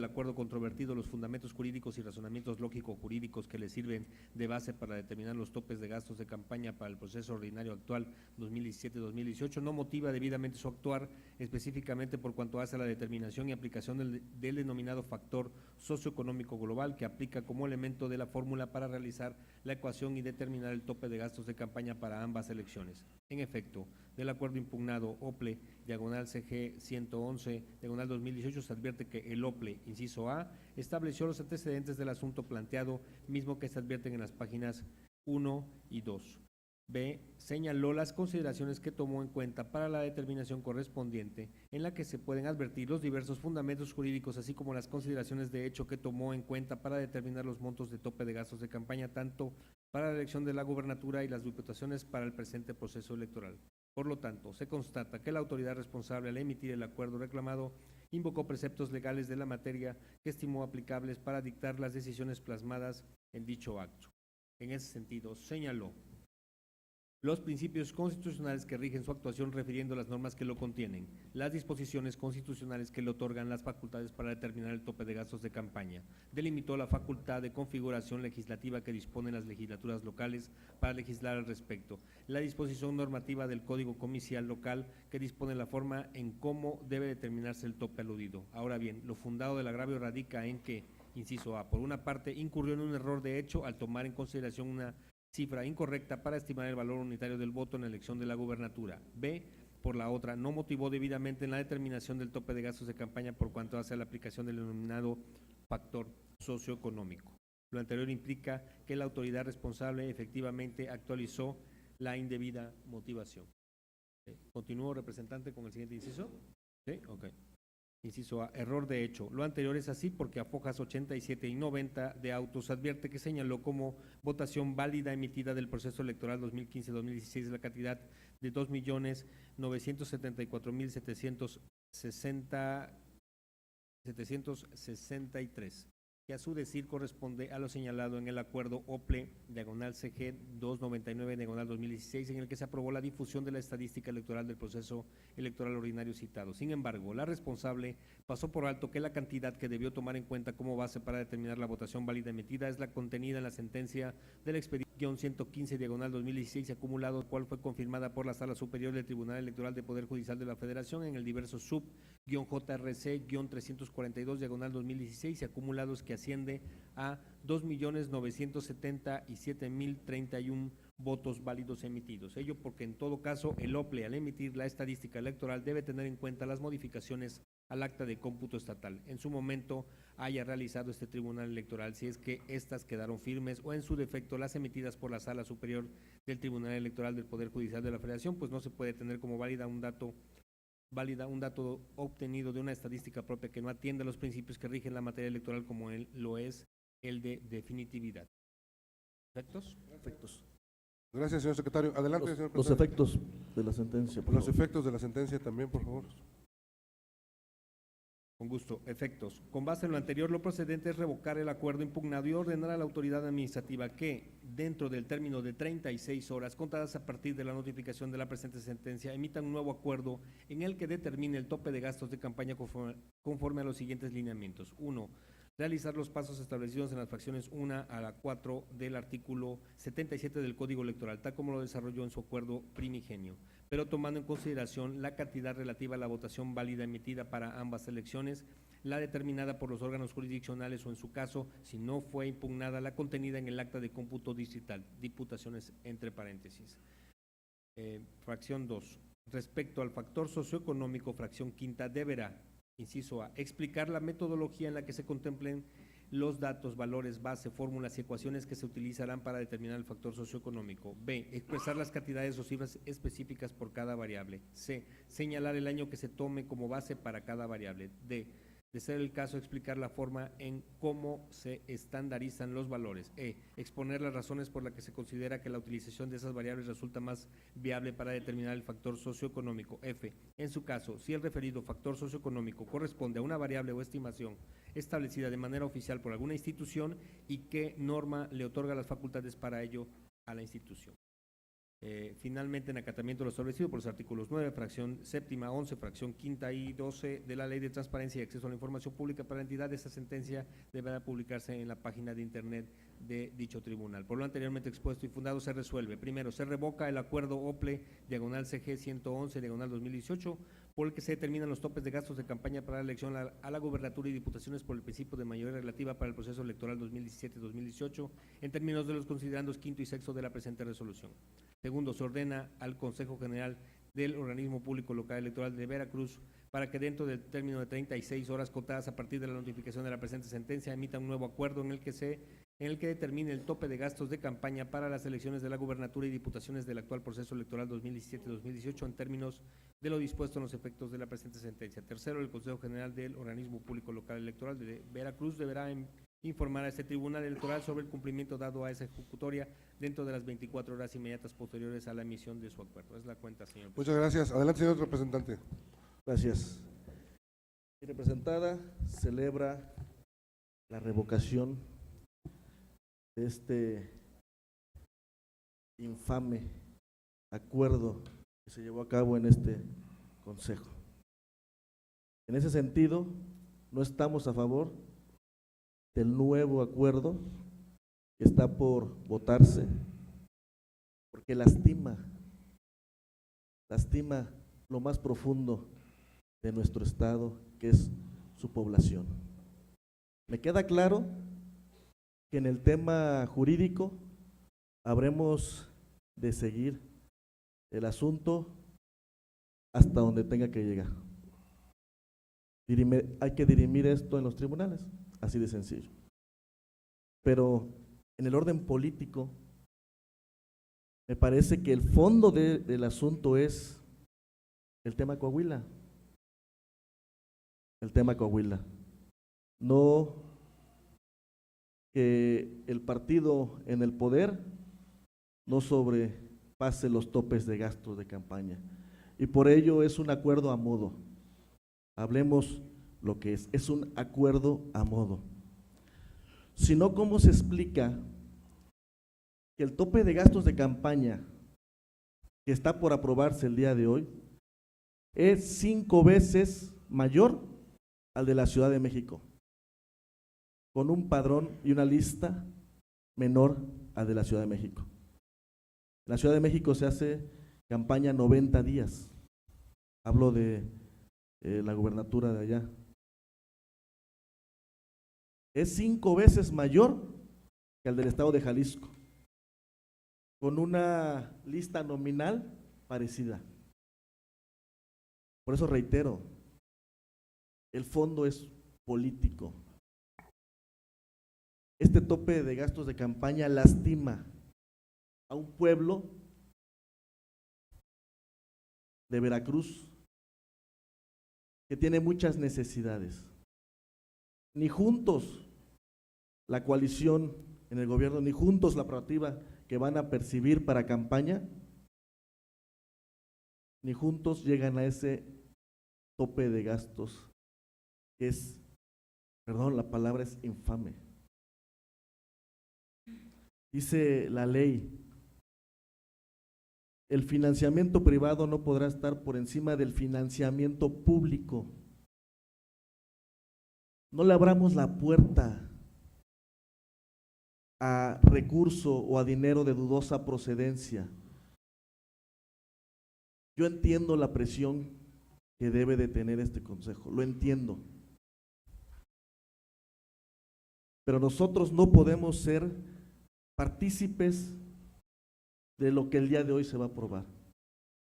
el acuerdo controvertido los fundamentos jurídicos y razonamientos lógico-jurídicos que le sirven de base para determinar los topes de gastos de campaña para el proceso ordinario actual 2017-2018, no motiva debidamente su actuar, específicamente por cuanto hace a la determinación y aplicación del denominado factor socioeconómico global que aplica como elemento de la fórmula para realizar la ecuación y determinar el tope de gastos de campaña para ambas elecciones. En efecto, del acuerdo impugnado OPLE, diagonal CG 111, diagonal 2018, se advierte que el OPLE, inciso A, estableció los antecedentes del asunto planteado, mismo que se advierten en las páginas 1 y 2. B, señaló las consideraciones que tomó en cuenta para la determinación correspondiente, en la que se pueden advertir los diversos fundamentos jurídicos, así como las consideraciones de hecho que tomó en cuenta para determinar los montos de tope de gastos de campaña, tanto para la elección de la gubernatura y las diputaciones para el presente proceso electoral. Por lo tanto, se constata que la autoridad responsable al emitir el acuerdo reclamado invocó preceptos legales de la materia que estimó aplicables para dictar las decisiones plasmadas en dicho acto. En ese sentido, señaló los principios constitucionales que rigen su actuación refiriendo las normas que lo contienen, las disposiciones constitucionales que le otorgan las facultades para determinar el tope de gastos de campaña, delimitó la facultad de configuración legislativa que disponen las legislaturas locales para legislar al respecto, la disposición normativa del Código Comicial local que dispone la forma en cómo debe determinarse el tope aludido. Ahora bien, lo fundado del agravio radica en que, inciso A, por una parte, incurrió en un error de hecho al tomar en consideración una cifra incorrecta para estimar el valor unitario del voto en la elección de la gubernatura. B, por la otra, no motivó debidamente en la determinación del tope de gastos de campaña por cuanto hace a la aplicación del denominado factor socioeconómico. Lo anterior implica que la autoridad responsable efectivamente actualizó la indebida motivación. ¿Continúo, representante, con el siguiente inciso? Sí, ok. Inciso A, error de hecho. Lo anterior es así porque a fojas 87 y 90 de autos advierte que señaló como votación válida emitida del proceso electoral 2015-2016 la cantidad de 2.974.763, que a su decir corresponde a lo señalado en el acuerdo OPLE, diagonal CG 299, diagonal 2016, en el que se aprobó la difusión de la estadística electoral del proceso electoral ordinario citado. Sin embargo, la responsable pasó por alto que la cantidad que debió tomar en cuenta como base para determinar la votación válida emitida es la contenida en la sentencia del expediente 115, diagonal 2016, acumulado, cual fue confirmada por la Sala Superior del Tribunal Electoral de Poder Judicial de la Federación en el diverso sub-JRC-342, diagonal 2016, y acumulados que asciende a 2.970.071 votos válidos emitidos. Ello porque en todo caso el OPLE al emitir la estadística electoral debe tener en cuenta las modificaciones al acta de cómputo estatal en su momento haya realizado este tribunal electoral, si es que éstas quedaron firmes, o en su defecto las emitidas por la Sala Superior del Tribunal Electoral del Poder Judicial de la Federación, pues no se puede tener como válida un dato obtenido de una estadística propia que no atiende a los principios que rigen la materia electoral, como lo es el de definitividad. ¿Efectos? Efectos. Gracias, señor secretario. Adelante, señor presidente. Los efectos de la sentencia. Los efectos de la sentencia también, por favor. Con gusto. Efectos. Con base en lo anterior, lo procedente es revocar el acuerdo impugnado y ordenar a la autoridad administrativa que, dentro del término de 36 horas, contadas a partir de la notificación de la presente sentencia, emita un nuevo acuerdo en el que determine el tope de gastos de campaña conforme a los siguientes lineamientos. 1. Realizar los pasos establecidos en las fracciones 1 a la 4 del artículo 77 del Código Electoral, tal como lo desarrolló en su acuerdo primigenio, pero tomando en consideración la cantidad relativa a la votación válida emitida para ambas elecciones, la determinada por los órganos jurisdiccionales o, en su caso, si no fue impugnada, la contenida en el acta de cómputo distrital, diputaciones entre paréntesis. Fracción 2. Respecto al factor socioeconómico, fracción quinta, deberá, inciso A, explicar la metodología en la que se contemplen los datos, valores, base, fórmulas y ecuaciones que se utilizarán para determinar el factor socioeconómico. B, expresar las cantidades o cifras específicas por cada variable. C, señalar el año que se tome como base para cada variable. D, de ser el caso, explicar la forma en cómo se estandarizan los valores. E, exponer las razones por las que se considera que la utilización de esas variables resulta más viable para determinar el factor socioeconómico. F, en su caso, si el referido factor socioeconómico corresponde a una variable o estimación establecida de manera oficial por alguna institución y qué norma le otorga las facultades para ello a la institución. Finalmente, en acatamiento de lo establecido por los artículos 9, fracción séptima, 11, fracción quinta y 12 de la Ley de Transparencia y Acceso a la Información Pública para la entidad, esta sentencia deberá publicarse en la página de internet de dicho tribunal. Por lo anteriormente expuesto y fundado, se resuelve: primero, se revoca el acuerdo OPLE/CG 111/2018, por el que se determinan los topes de gastos de campaña para la elección a la gubernatura y diputaciones por el principio de mayoría relativa para el proceso electoral 2017-2018, en términos de los considerandos quinto y sexto de la presente resolución. Segundo, se ordena al Consejo General del Organismo Público Local Electoral de Veracruz para que dentro del término de 36 horas contadas a partir de la notificación de la presente sentencia emita un nuevo acuerdo en el que determine el tope de gastos de campaña para las elecciones de la gubernatura y diputaciones del actual proceso electoral 2017-2018 en términos de lo dispuesto en los efectos de la presente sentencia. Tercero, el Consejo General del Organismo Público Local Electoral de Veracruz deberá informar a este tribunal electoral sobre el cumplimiento dado a esa ejecutoria dentro de las 24 horas inmediatas posteriores a la emisión de su acuerdo. Es la cuenta, señor presidente. Muchas gracias. Adelante, señor representante. Gracias. Mi representada celebra la revocación de este infame acuerdo que se llevó a cabo en este Consejo. En ese sentido, no estamos a favor del nuevo acuerdo que está por votarse, porque lastima lo más profundo de nuestro estado, que es su población. Me queda claro que en el tema jurídico habremos de seguir el asunto hasta donde tenga que llegar. Hay que dirimir esto en los tribunales, así de sencillo. Pero en el orden político, me parece que el fondo del asunto es el tema Coahuila. El tema Coahuila. No que el partido en el poder no sobrepase los topes de gastos de campaña. Y por ello es un acuerdo a modo. Hablemos lo que es un acuerdo a modo. Si no, ¿cómo se explica que el tope de gastos de campaña que está por aprobarse el día de hoy es 5 veces mayor al de la Ciudad de México, con un padrón y una lista menor al de la Ciudad de México? En la Ciudad de México se hace campaña 90 días. Hablo de la gubernatura de allá. Es 5 veces mayor que el del estado de Jalisco, con una lista nominal parecida. Por eso reitero, el fondo es político. Este tope de gastos de campaña lastima a un pueblo de Veracruz que tiene muchas necesidades. Ni juntos la coalición en el gobierno, ni juntos la prerrogativa que van a percibir para campaña, ni juntos llegan a ese tope de gastos que es, perdón, la palabra es infame. Dice la ley, el financiamiento privado no podrá estar por encima del financiamiento público. No le abramos la puerta a recurso o a dinero de dudosa procedencia. Yo entiendo la presión que debe de tener este consejo, lo entiendo. Pero nosotros no podemos ser partícipes de lo que el día de hoy se va a aprobar.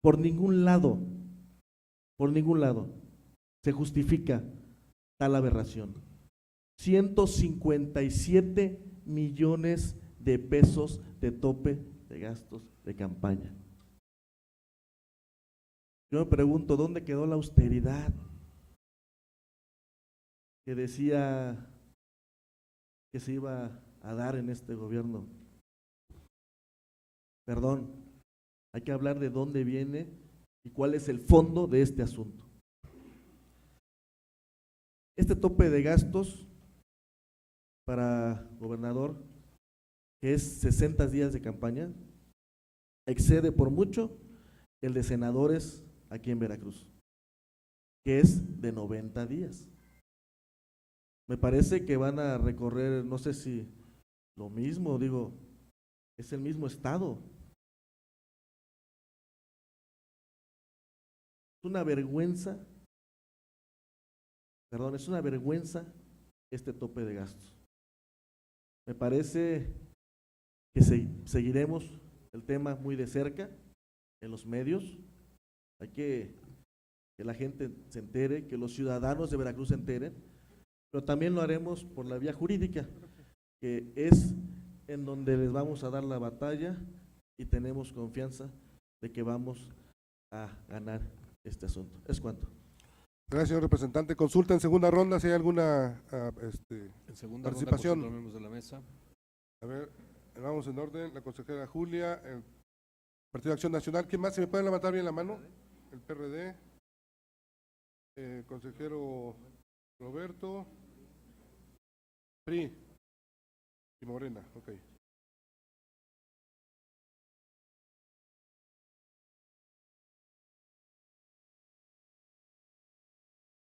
Por ningún lado se justifica tal aberración. 157 millones de pesos de tope de gastos de campaña. Yo me pregunto, ¿dónde quedó la austeridad que decía que se iba a dar en este gobierno? Perdón, hay que hablar de dónde viene y cuál es el fondo de este asunto. Este tope de gastos para gobernador, que es 60 días de campaña, excede por mucho el de senadores aquí en Veracruz, que es de 90 días. Me parece que van a recorrer, no sé si lo mismo, digo, es el mismo estado. Es una vergüenza, perdón, es una vergüenza este tope de gastos. Me parece que seguiremos el tema muy de cerca en los medios. Hay que la gente se entere, que los ciudadanos de Veracruz se enteren, pero también lo haremos por la vía jurídica, que es en donde les vamos a dar la batalla y tenemos confianza de que vamos a ganar este asunto. Es cuanto. Gracias, señor representante. Consulta en segunda ronda si hay alguna En segunda participación. ronda, miembros de la mesa. A ver, vamos en orden. La consejera Julia, el Partido de Acción Nacional. ¿Quién más? ¿Se me pueden levantar bien la mano? El PRD. Consejero Roberto. PRI. Y Morena, ok.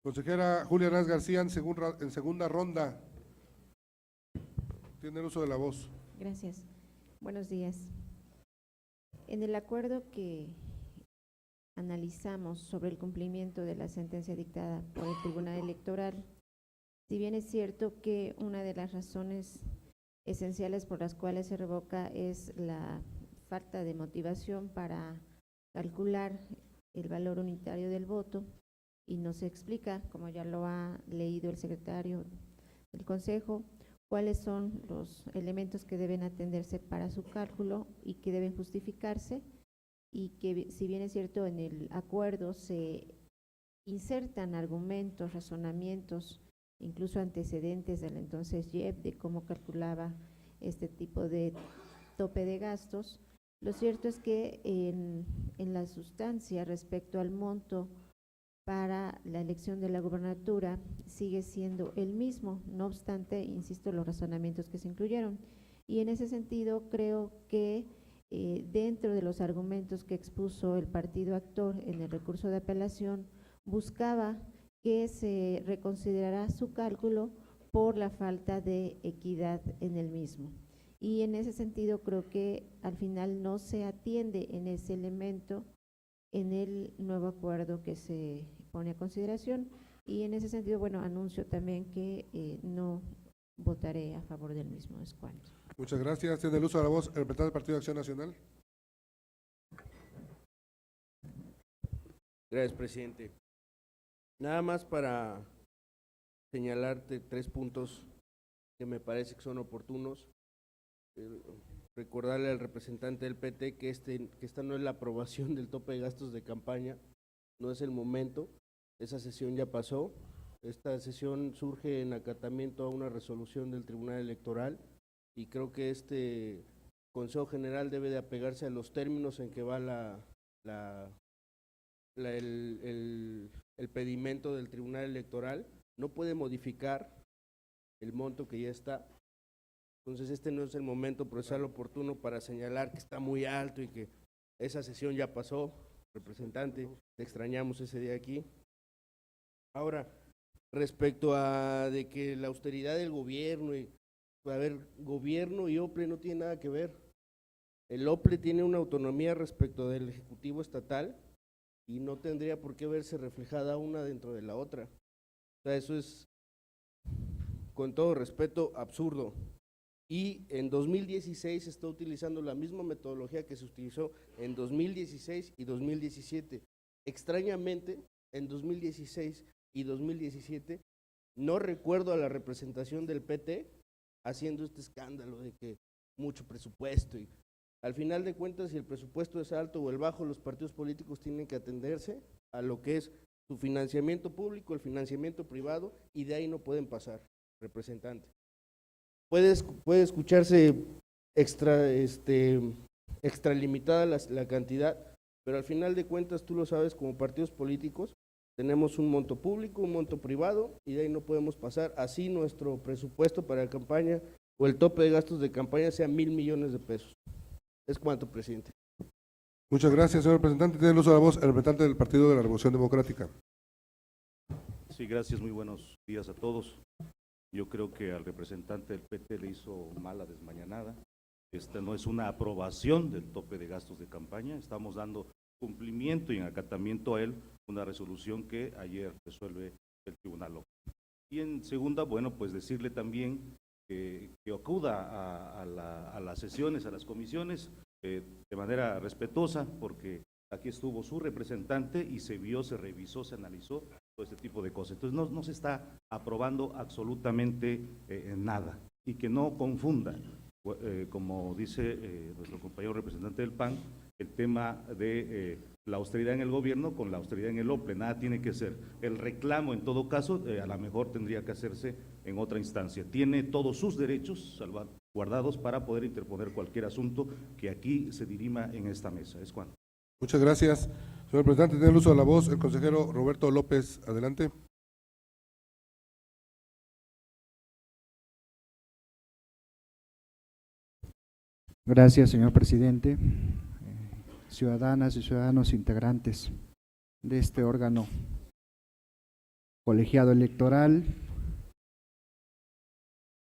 Consejera Julia Hernández García, en segunda ronda. Tiene el uso de la voz. Gracias. Buenos días. En el acuerdo que analizamos sobre el cumplimiento de la sentencia dictada por el Tribunal Electoral, si bien es cierto que una de las razones esenciales por las cuales se revoca es la falta de motivación para calcular el valor unitario del voto, y no se explica, como ya lo ha leído el secretario del Consejo, cuáles son los elementos que deben atenderse para su cálculo y que deben justificarse, y que si bien es cierto en el acuerdo se insertan argumentos, razonamientos, incluso antecedentes del entonces IEP de cómo calculaba este tipo de tope de gastos, lo cierto es que en la sustancia respecto al monto para la elección de la gubernatura sigue siendo el mismo, no obstante, insisto, los razonamientos que se incluyeron. Y en ese sentido creo que dentro de los argumentos que expuso el partido actor en el recurso de apelación, buscaba que se reconsiderara su cálculo por la falta de equidad en el mismo. Y en ese sentido creo que al final no se atiende en ese elemento en el nuevo acuerdo que se pone a consideración, y en ese sentido, bueno, anuncio también que no votaré a favor del mismo. Es cuanto. Muchas gracias. Tiene el uso de la voz el representante del Partido de Acción Nacional. Gracias, presidente. Nada más para señalarte 3 puntos que me parece que son oportunos. Recordarle al representante del PT que esta no es la aprobación del tope de gastos de campaña, no es el momento, esa sesión ya pasó, esta sesión surge en acatamiento a una resolución del Tribunal Electoral, y creo que este Consejo General debe de apegarse a los términos en que va el pedimento del Tribunal Electoral, no puede modificar el monto que ya está. Entonces este no es el momento procesal oportuno para señalar que está muy alto y que esa sesión ya pasó. Representante, te extrañamos ese día aquí. Ahora, respecto a de que la austeridad del gobierno, gobierno y OPLE no tiene nada que ver. El OPLE tiene una autonomía respecto del Ejecutivo Estatal y no tendría por qué verse reflejada una dentro de la otra. O sea, eso es, con todo respeto, absurdo. Y en 2016 se está utilizando la misma metodología que se utilizó en 2016 y 2017. Extrañamente, en 2016 y 2017 no recuerdo a la representación del PT haciendo este escándalo de que mucho presupuesto, y al final de cuentas, si el presupuesto es alto o el bajo, los partidos políticos tienen que atenderse a lo que es su financiamiento público, el financiamiento privado, y de ahí no pueden pasar, representante. Puede escucharse extralimitada la cantidad, pero al final de cuentas, tú lo sabes, como partidos políticos tenemos un monto público, un monto privado, y de ahí no podemos pasar. Así nuestro presupuesto para la campaña o el tope de gastos de campaña sea 1,000 millones de pesos. Es cuanto, presidente. Muchas gracias, señor representante. Tiene el uso de la voz el representante del Partido de la Revolución Democrática. Sí, gracias, muy buenos días a todos. Yo creo que al representante del PT le hizo mala desmañanada. Esta no es una aprobación del tope de gastos de campaña, estamos dando cumplimiento y en acatamiento a él una resolución que ayer resuelve el Tribunal Local. Y en segunda, bueno, pues decirle también que acuda a las sesiones, a las comisiones, de manera respetuosa, porque aquí estuvo su representante y se vio, se revisó, se analizó todo este tipo de cosas. Entonces no se está aprobando absolutamente nada, y que no confunda, como dice nuestro compañero representante del PAN, el tema de la austeridad en el gobierno con la austeridad en el OPLE. Nada tiene que ser. El reclamo, en todo caso, a lo mejor tendría que hacerse en otra instancia. Tiene todos sus derechos salvaguardados para poder interponer cualquier asunto que aquí se dirima en esta mesa. Es cuanto. Muchas gracias. Señor representante, tiene el uso de la voz el consejero Roberto López. Adelante. Gracias, señor presidente. Ciudadanas y ciudadanos integrantes de este órgano colegiado electoral,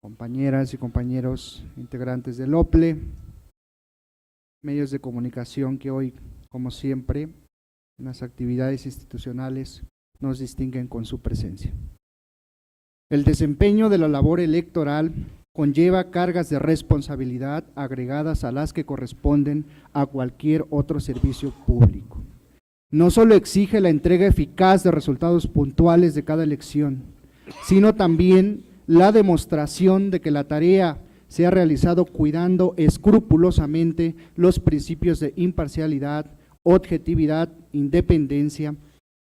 compañeras y compañeros integrantes del OPLE, medios de comunicación que hoy, como siempre, en las actividades institucionales nos distinguen con su presencia. El desempeño de la labor electoral conlleva cargas de responsabilidad agregadas a las que corresponden a cualquier otro servicio público. No solo exige la entrega eficaz de resultados puntuales de cada elección, sino también la demostración de que la tarea se ha realizado cuidando escrupulosamente los principios de imparcialidad, objetividad, independencia,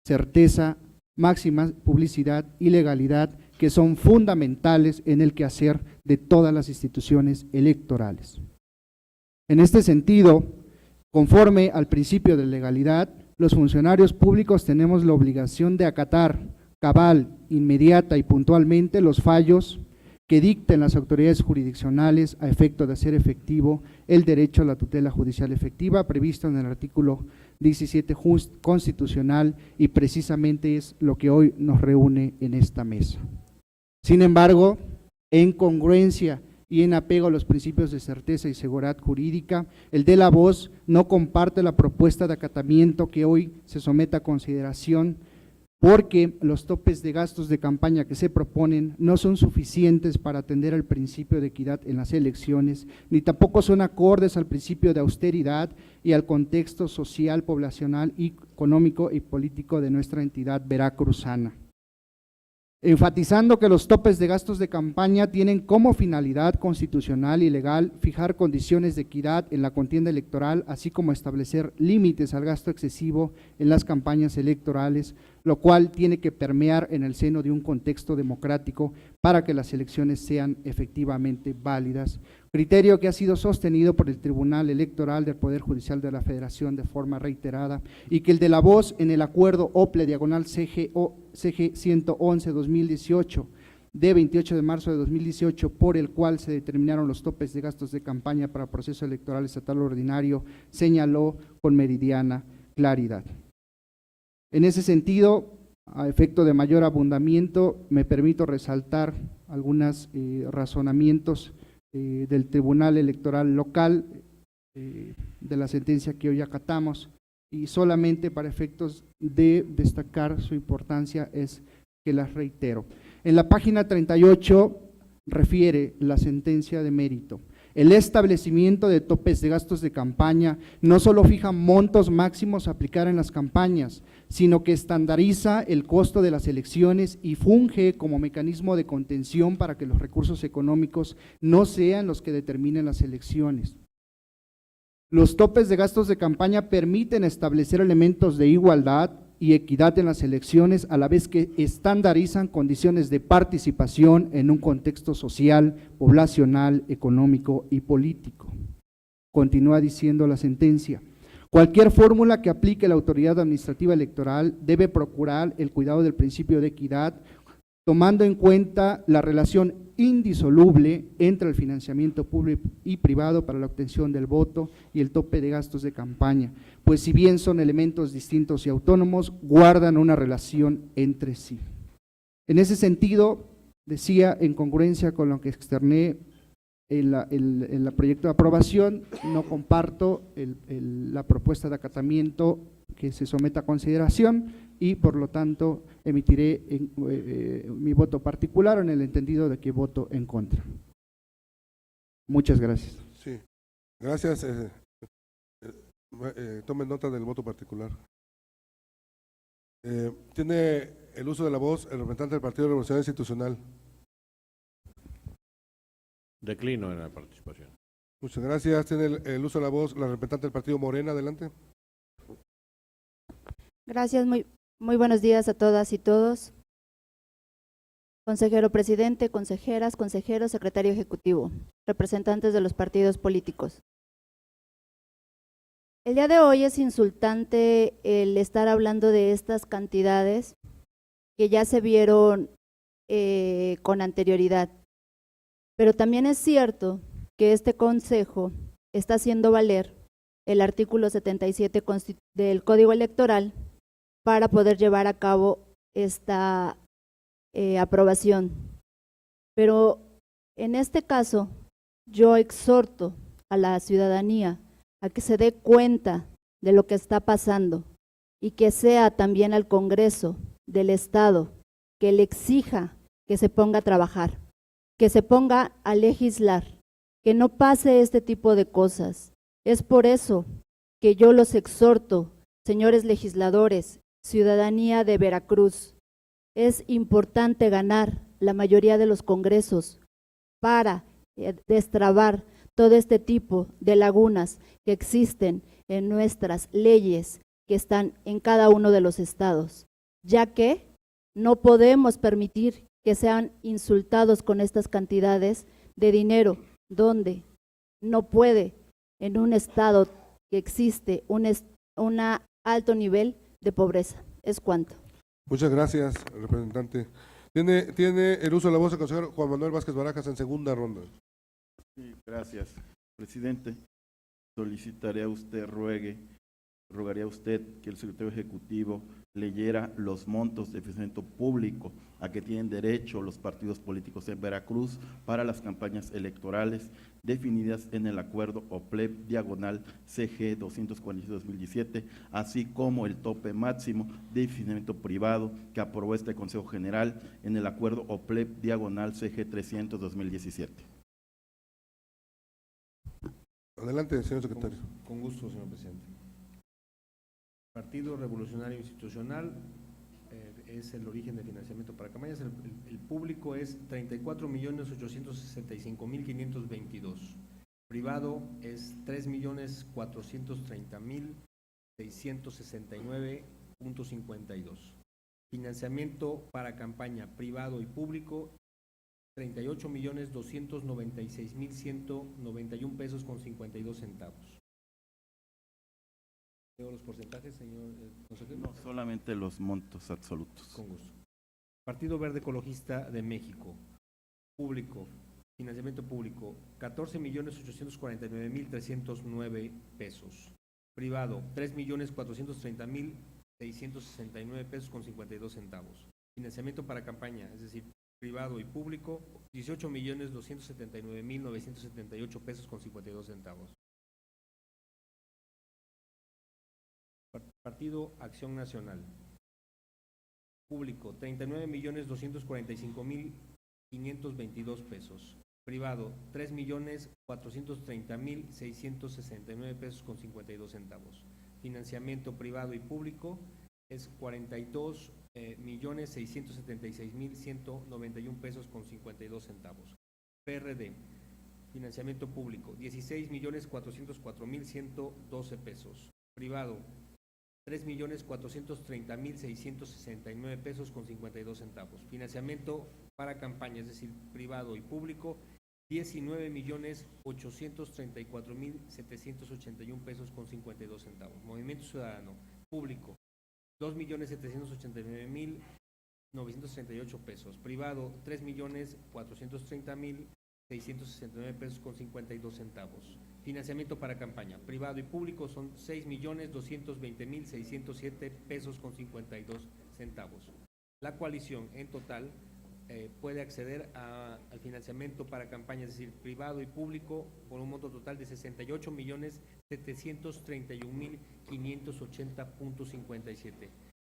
certeza, máxima publicidad y legalidad, que son fundamentales en el quehacer de todas las instituciones electorales. En este sentido, conforme al principio de legalidad, los funcionarios públicos tenemos la obligación de acatar cabal, inmediata y puntualmente los fallos que dicten las autoridades jurisdiccionales a efecto de hacer efectivo el derecho a la tutela judicial efectiva previsto en el artículo 17 constitucional, y precisamente es lo que hoy nos reúne en esta mesa. Sin embargo, en congruencia y en apego a los principios de certeza y seguridad jurídica, el de la voz no comparte la propuesta de acatamiento que hoy se somete a consideración, porque los topes de gastos de campaña que se proponen no son suficientes para atender al principio de equidad en las elecciones, ni tampoco son acordes al principio de austeridad y al contexto social, poblacional, económico y político de nuestra entidad veracruzana. Enfatizando que los topes de gastos de campaña tienen como finalidad constitucional y legal fijar condiciones de equidad en la contienda electoral, así como establecer límites al gasto excesivo en las campañas electorales, lo cual tiene que permear en el seno de un contexto democrático para que las elecciones sean efectivamente válidas, criterio que ha sido sostenido por el Tribunal Electoral del Poder Judicial de la Federación de forma reiterada, y que el de la voz en el acuerdo OPLE/CG 111-2018 de 28 de marzo de 2018, por el cual se determinaron los topes de gastos de campaña para proceso electoral estatal ordinario, señaló con meridiana claridad. En ese sentido, a efecto de mayor abundamiento, me permito resaltar algunos razonamientos del Tribunal Electoral Local, de la sentencia que hoy acatamos, y solamente para efectos de destacar su importancia es que las reitero. En la página 38 refiere la sentencia de mérito. El establecimiento de topes de gastos de campaña no solo fija montos máximos a aplicar en las campañas, sino que estandariza el costo de las elecciones y funge como mecanismo de contención para que los recursos económicos no sean los que determinen las elecciones. Los topes de gastos de campaña permiten establecer elementos de igualdad y equidad en las elecciones, a la vez que estandarizan condiciones de participación en un contexto social, poblacional, económico y político. Continúa diciendo la sentencia: cualquier fórmula que aplique la autoridad administrativa electoral debe procurar el cuidado del principio de equidad tomando en cuenta la relación indisoluble entre el financiamiento público y privado para la obtención del voto y el tope de gastos de campaña, pues si bien son elementos distintos y autónomos, guardan una relación entre sí. En ese sentido, decía, en congruencia con lo que externé en el proyecto de aprobación, no comparto la propuesta de acatamiento que se someta a consideración y por lo tanto emitiré mi voto particular en el entendido de que voto en contra. Muchas gracias. Sí, gracias. Tomen nota del voto particular. Tiene el uso de la voz el representante del Partido Revolucionario Institucional. Declino en la participación. Muchas gracias. Tiene el uso de la voz la representante del Partido Morena. Adelante. Gracias, muy buenos días a todas y todos. Consejero presidente, consejeras, consejeros, secretario ejecutivo, representantes de los partidos políticos. El día de hoy es insultante el estar hablando de estas cantidades que ya se vieron con anterioridad. Pero también es cierto que este Consejo está haciendo valer el artículo 77 del Código Electoral para poder llevar a cabo esta aprobación. Pero en este caso, yo exhorto a la ciudadanía a que se dé cuenta de lo que está pasando y que sea también al Congreso del Estado que le exija que se ponga a trabajar, que se ponga a legislar, que no pase este tipo de cosas. Es por eso que yo los exhorto, señores legisladores, ciudadanía de Veracruz, es importante ganar la mayoría de los congresos para destrabar todo este tipo de lagunas que existen en nuestras leyes que están en cada uno de los estados, ya que no podemos permitir que sean insultados con estas cantidades de dinero, donde no puede en un estado que existe un alto nivel de pobreza. ¿Es cuanto? Muchas gracias, representante. Tiene el uso de la voz el consejero Juan Manuel Vázquez Barajas en segunda ronda. Sí, gracias, presidente. Solicitaré a usted, rogaría a usted que el secretario ejecutivo leyera los montos de financiamiento público a que tienen derecho los partidos políticos en Veracruz para las campañas electorales definidas en el acuerdo OPLEP/CG 246-2017, así como el tope máximo de financiamiento privado que aprobó este Consejo General en el acuerdo OPLEP/CG 300-2017. Adelante, señor secretario. Con gusto, señor presidente. Partido Revolucionario Institucional es el origen de financiamiento para campañas. El público es 34.865.522. Privado es 3.430.669.52. Financiamiento para campaña privado y público 38.296.191 pesos con 52 centavos. ¿Tengo los porcentajes, señor consejero? No, solamente los montos absolutos. Con gusto. Partido Verde Ecologista de México, público, financiamiento público, 14.849.309 pesos. Privado, 3.430.669 pesos con 52 centavos. Financiamiento para campaña, es decir, privado y público, 18.279.978 pesos con 52 centavos. Partido Acción Nacional, público, 39.245.522 pesos. Privado, 3.430.669 pesos con 52 centavos. Financiamiento privado y público es 42.676.191 pesos con 52 centavos. PRD, financiamiento público, 16.404.112 pesos. Privado, 3.430.669 pesos con 52 centavos. Financiamiento para campaña, es decir, privado y público, 19.834.781 pesos con 52 centavos. Movimiento Ciudadano, público, 2.789.000 938 pesos. Privado, 3.430.669 pesos con 52 centavos. Financiamiento para campaña, privado y público, son 6.220.607 pesos con 52 centavos. La coalición en total puede acceder al financiamiento para campaña, es decir, privado y público, por un monto total de 68.731.580.57.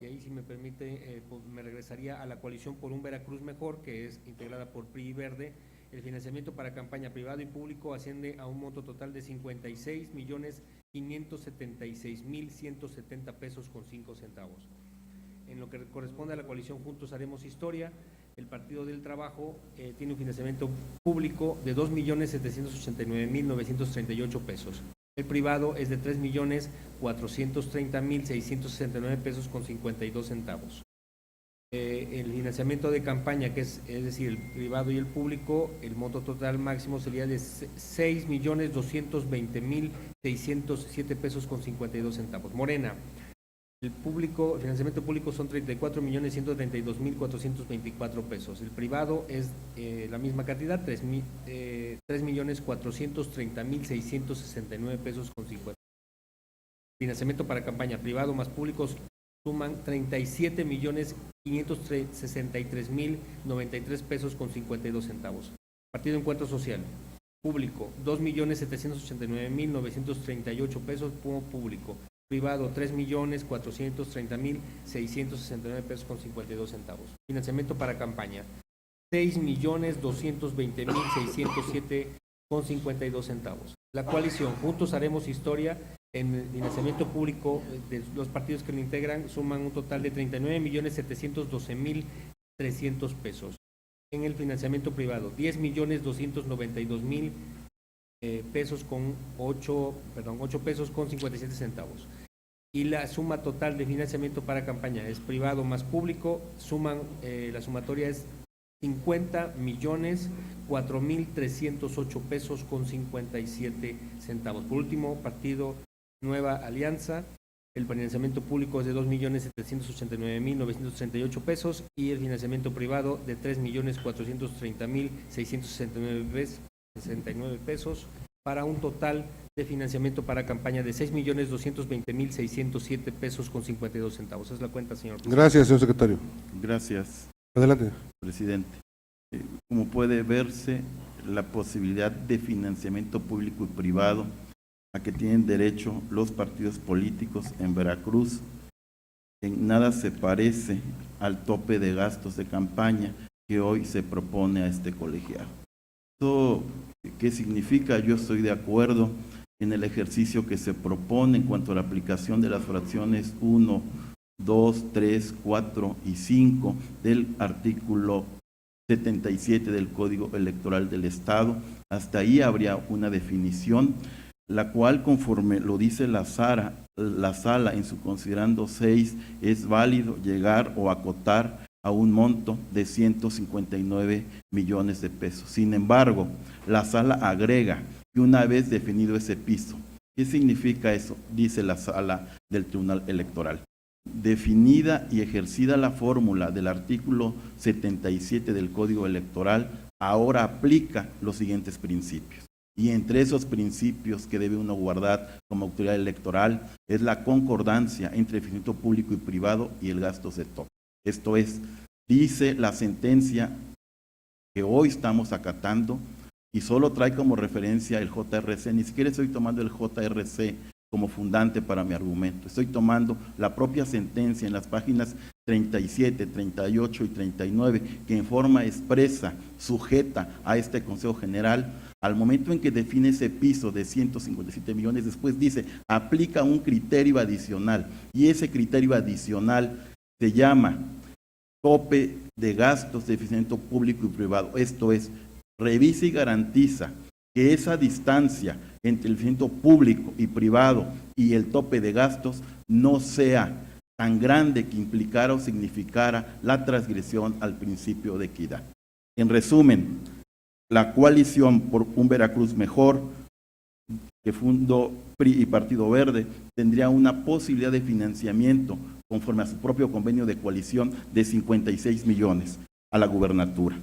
Y ahí, si me permite, me regresaría a la coalición por un Veracruz mejor, que es integrada por PRI y Verde. El financiamiento para campaña privado y público asciende a un monto total de 56.576.170 pesos con 5 centavos. En lo que corresponde a la coalición Juntos Haremos Historia, el Partido del Trabajo tiene un financiamiento público de 2.789.938 pesos. El privado es de 3.430.669 pesos con 52 centavos. El financiamiento de campaña, que es decir, el privado y el público, el monto total máximo sería de 6.220.607 pesos con 52 centavos. Morena, el financiamiento público son 34.132.424 pesos. El privado es la misma cantidad, 3.430.669 pesos con 50. Financiamiento para campaña privado más públicos suman 37.563.093 pesos con 52 centavos. Partido Encuentro Social, público, 2.789.938 pesos como público. Privado, 3.430.669 pesos con 52 centavos. Financiamiento para campaña, 6.220.607 con 52 centavos. La coalición Juntos Haremos Historia, en el financiamiento público de los partidos que lo integran, suman un total de 39.712.300 pesos. En el financiamiento privado, 10.292.000 pesos con 8 pesos con 57 centavos. Y la suma total de financiamiento para campaña es privado más público, la sumatoria es 50.004.308 pesos con 57 centavos. Por último, Partido Nueva Alianza, el financiamiento público es de 2.789.938 pesos y el financiamiento privado de 3.430.669 pesos, para un total de financiamiento para campaña de 6.220.607 pesos con 52 centavos. Esa es la cuenta, señor presidente. Gracias, señor secretario. Gracias, Adelante. presidente. Como puede verse, la posibilidad de financiamiento público y privado a que tienen derecho los partidos políticos en Veracruz en nada se parece al tope de gastos de campaña que hoy se propone a este colegiado. ¿Esto qué significa? Yo estoy de acuerdo en el ejercicio que se propone en cuanto a la aplicación de las fracciones 1, 2, 3, 4 y 5 del artículo 77 del Código Electoral del Estado. Hasta ahí habría una definición, la cual, conforme lo dice la sala en su considerando 6, es válido llegar o acotar a un monto de 159 millones de pesos. Sin embargo, la sala agrega que una vez definido ese piso, ¿qué significa eso? Dice la sala del Tribunal Electoral. Definida y ejercida la fórmula del artículo 77 del Código Electoral, ahora aplica los siguientes principios. Y entre esos principios que debe uno guardar como autoridad electoral es la concordancia entre el financiamiento público y privado y el gasto de tope. Esto es, dice la sentencia que hoy estamos acatando y solo trae como referencia el JRC, ni siquiera estoy tomando el JRC como fundante para mi argumento, estoy tomando la propia sentencia en las páginas 37, 38 y 39, que en forma expresa sujeta a este Consejo General. Al momento en que define ese piso de 157 millones, después dice, aplica un criterio adicional, y ese criterio adicional se llama tope de gastos de financiamiento público y privado. Esto es, revisa y garantiza que esa distancia entre el financiamiento público y privado y el tope de gastos no sea tan grande que implicara o significara la transgresión al principio de equidad. En resumen, la coalición por un Veracruz mejor, que fundó PRI y Partido Verde, tendría una posibilidad de financiamiento conforme a su propio convenio de coalición, de 56 millones a la gubernatura.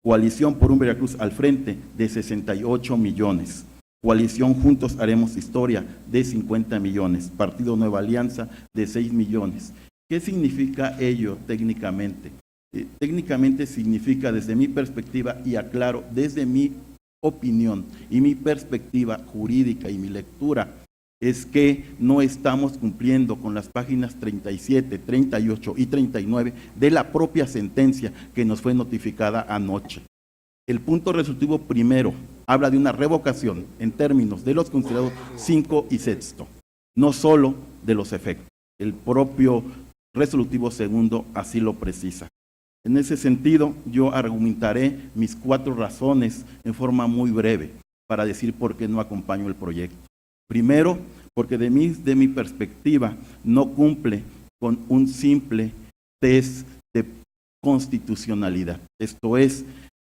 Coalición por un Veracruz al frente, de 68 millones. Coalición Juntos Haremos Historia, de 50 millones. Partido Nueva Alianza, de 6 millones. ¿Qué significa ello técnicamente? Técnicamente significa, desde mi perspectiva, y aclaro, desde mi opinión y mi perspectiva jurídica y mi lectura, es que no estamos cumpliendo con las páginas 37, 38 y 39 de la propia sentencia que nos fue notificada anoche. El punto resolutivo primero habla de una revocación en términos de los considerados 5 y 6, no solo de los efectos. El propio resolutivo segundo así lo precisa. En ese sentido, yo argumentaré mis 4 razones en forma muy breve para decir por qué no acompaño el proyecto. Primero, porque de mi perspectiva no cumple con un simple test de constitucionalidad. Esto es,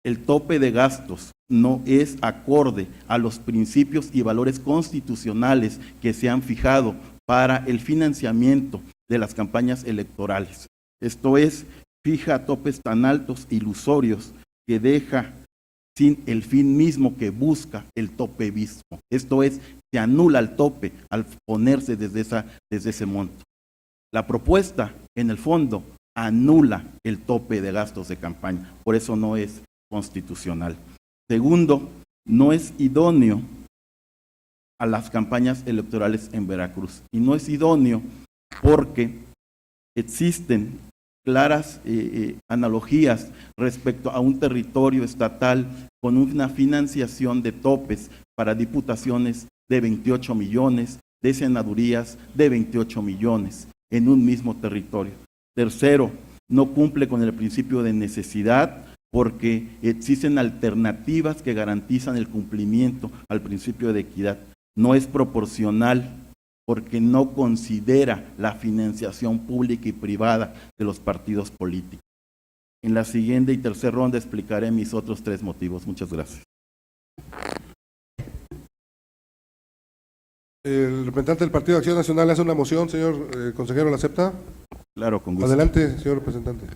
el tope de gastos no es acorde a los principios y valores constitucionales que se han fijado para el financiamiento de las campañas electorales. Esto es, fija topes tan altos, ilusorios, que deja sin el fin mismo que busca el tope mismo. Esto es, se anula el tope al ponerse desde ese monto. La propuesta, en el fondo, anula el tope de gastos de campaña, por eso no es constitucional. Segundo, no es idóneo a las campañas electorales en Veracruz, y no es idóneo porque existen claras analogías respecto a un territorio estatal con una financiación de topes para diputaciones de 28 millones, de senadurías de 28 millones en un mismo territorio. Tercero, no cumple con el principio de necesidad porque existen alternativas que garantizan el cumplimiento al principio de equidad. No es proporcional porque no considera la financiación pública y privada de los partidos políticos. En la siguiente y tercera ronda explicaré mis otros 3 motivos. Muchas gracias. El representante del Partido de Acción Nacional hace una moción, señor consejero, ¿la acepta? Claro, con gusto. Adelante, señor representante.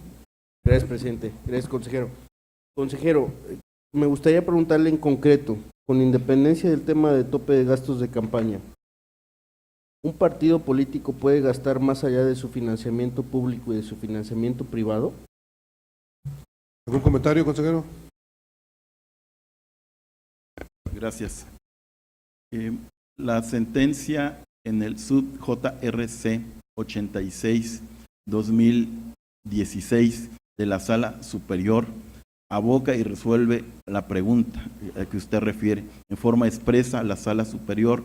Gracias, presidente. Gracias, consejero. Consejero, me gustaría preguntarle en concreto, con independencia del tema de tope de gastos de campaña, ¿un partido político puede gastar más allá de su financiamiento público y de su financiamiento privado? ¿Algún comentario, consejero? Gracias. La sentencia en el SUD JRC 86-2016 de la Sala Superior aboca y resuelve la pregunta a que usted refiere. En forma expresa, la Sala Superior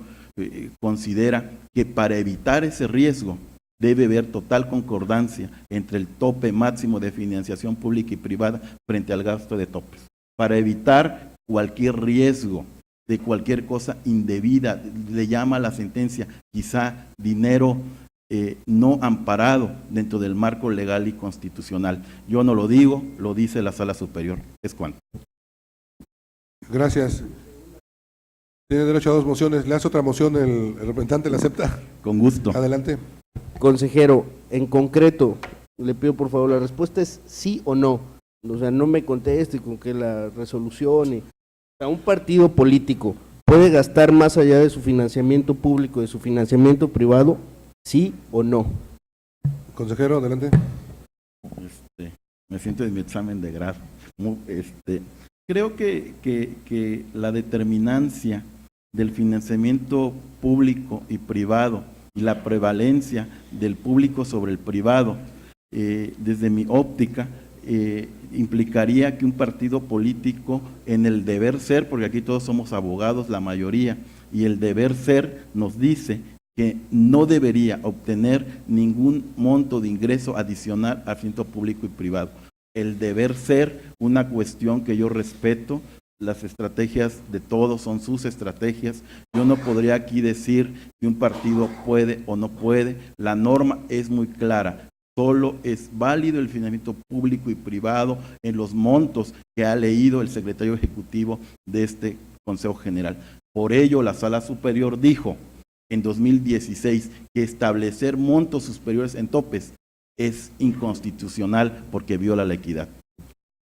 considera que para evitar ese riesgo debe haber total concordancia entre el tope máximo de financiación pública y privada frente al gasto de topes. Para evitar cualquier riesgo de cualquier cosa indebida, le llama la sentencia quizá dinero no amparado dentro del marco legal y constitucional. Yo no lo digo, lo dice la Sala Superior. Es cuanto. Gracias. Tiene derecho a 2 mociones. ¿Le hace otra moción el representante? ¿La acepta? Con gusto. Adelante. Consejero, en concreto, le pido por favor, la respuesta es sí o no. O sea, no me conteste con que la resolución. O sea, un partido político puede gastar más allá de su financiamiento público, de su financiamiento privado, ¿sí o no? Consejero, adelante. Me siento en mi examen de grado. Creo que la determinancia del financiamiento público y privado y la prevalencia del público sobre el privado, desde mi óptica, implicaría que un partido político en el deber ser, porque aquí todos somos abogados, la mayoría, y el deber ser nos dice que no debería obtener ningún monto de ingreso adicional al financiamiento público y privado. El deber ser, una cuestión que yo respeto, las estrategias de todos son sus estrategias. Yo no podría aquí decir que un partido puede o no puede. La norma es muy clara. Solo es válido el financiamiento público y privado en los montos que ha leído el secretario ejecutivo de este Consejo General. Por ello, la Sala Superior dijo en 2016 que establecer montos superiores en topes es inconstitucional porque viola la equidad.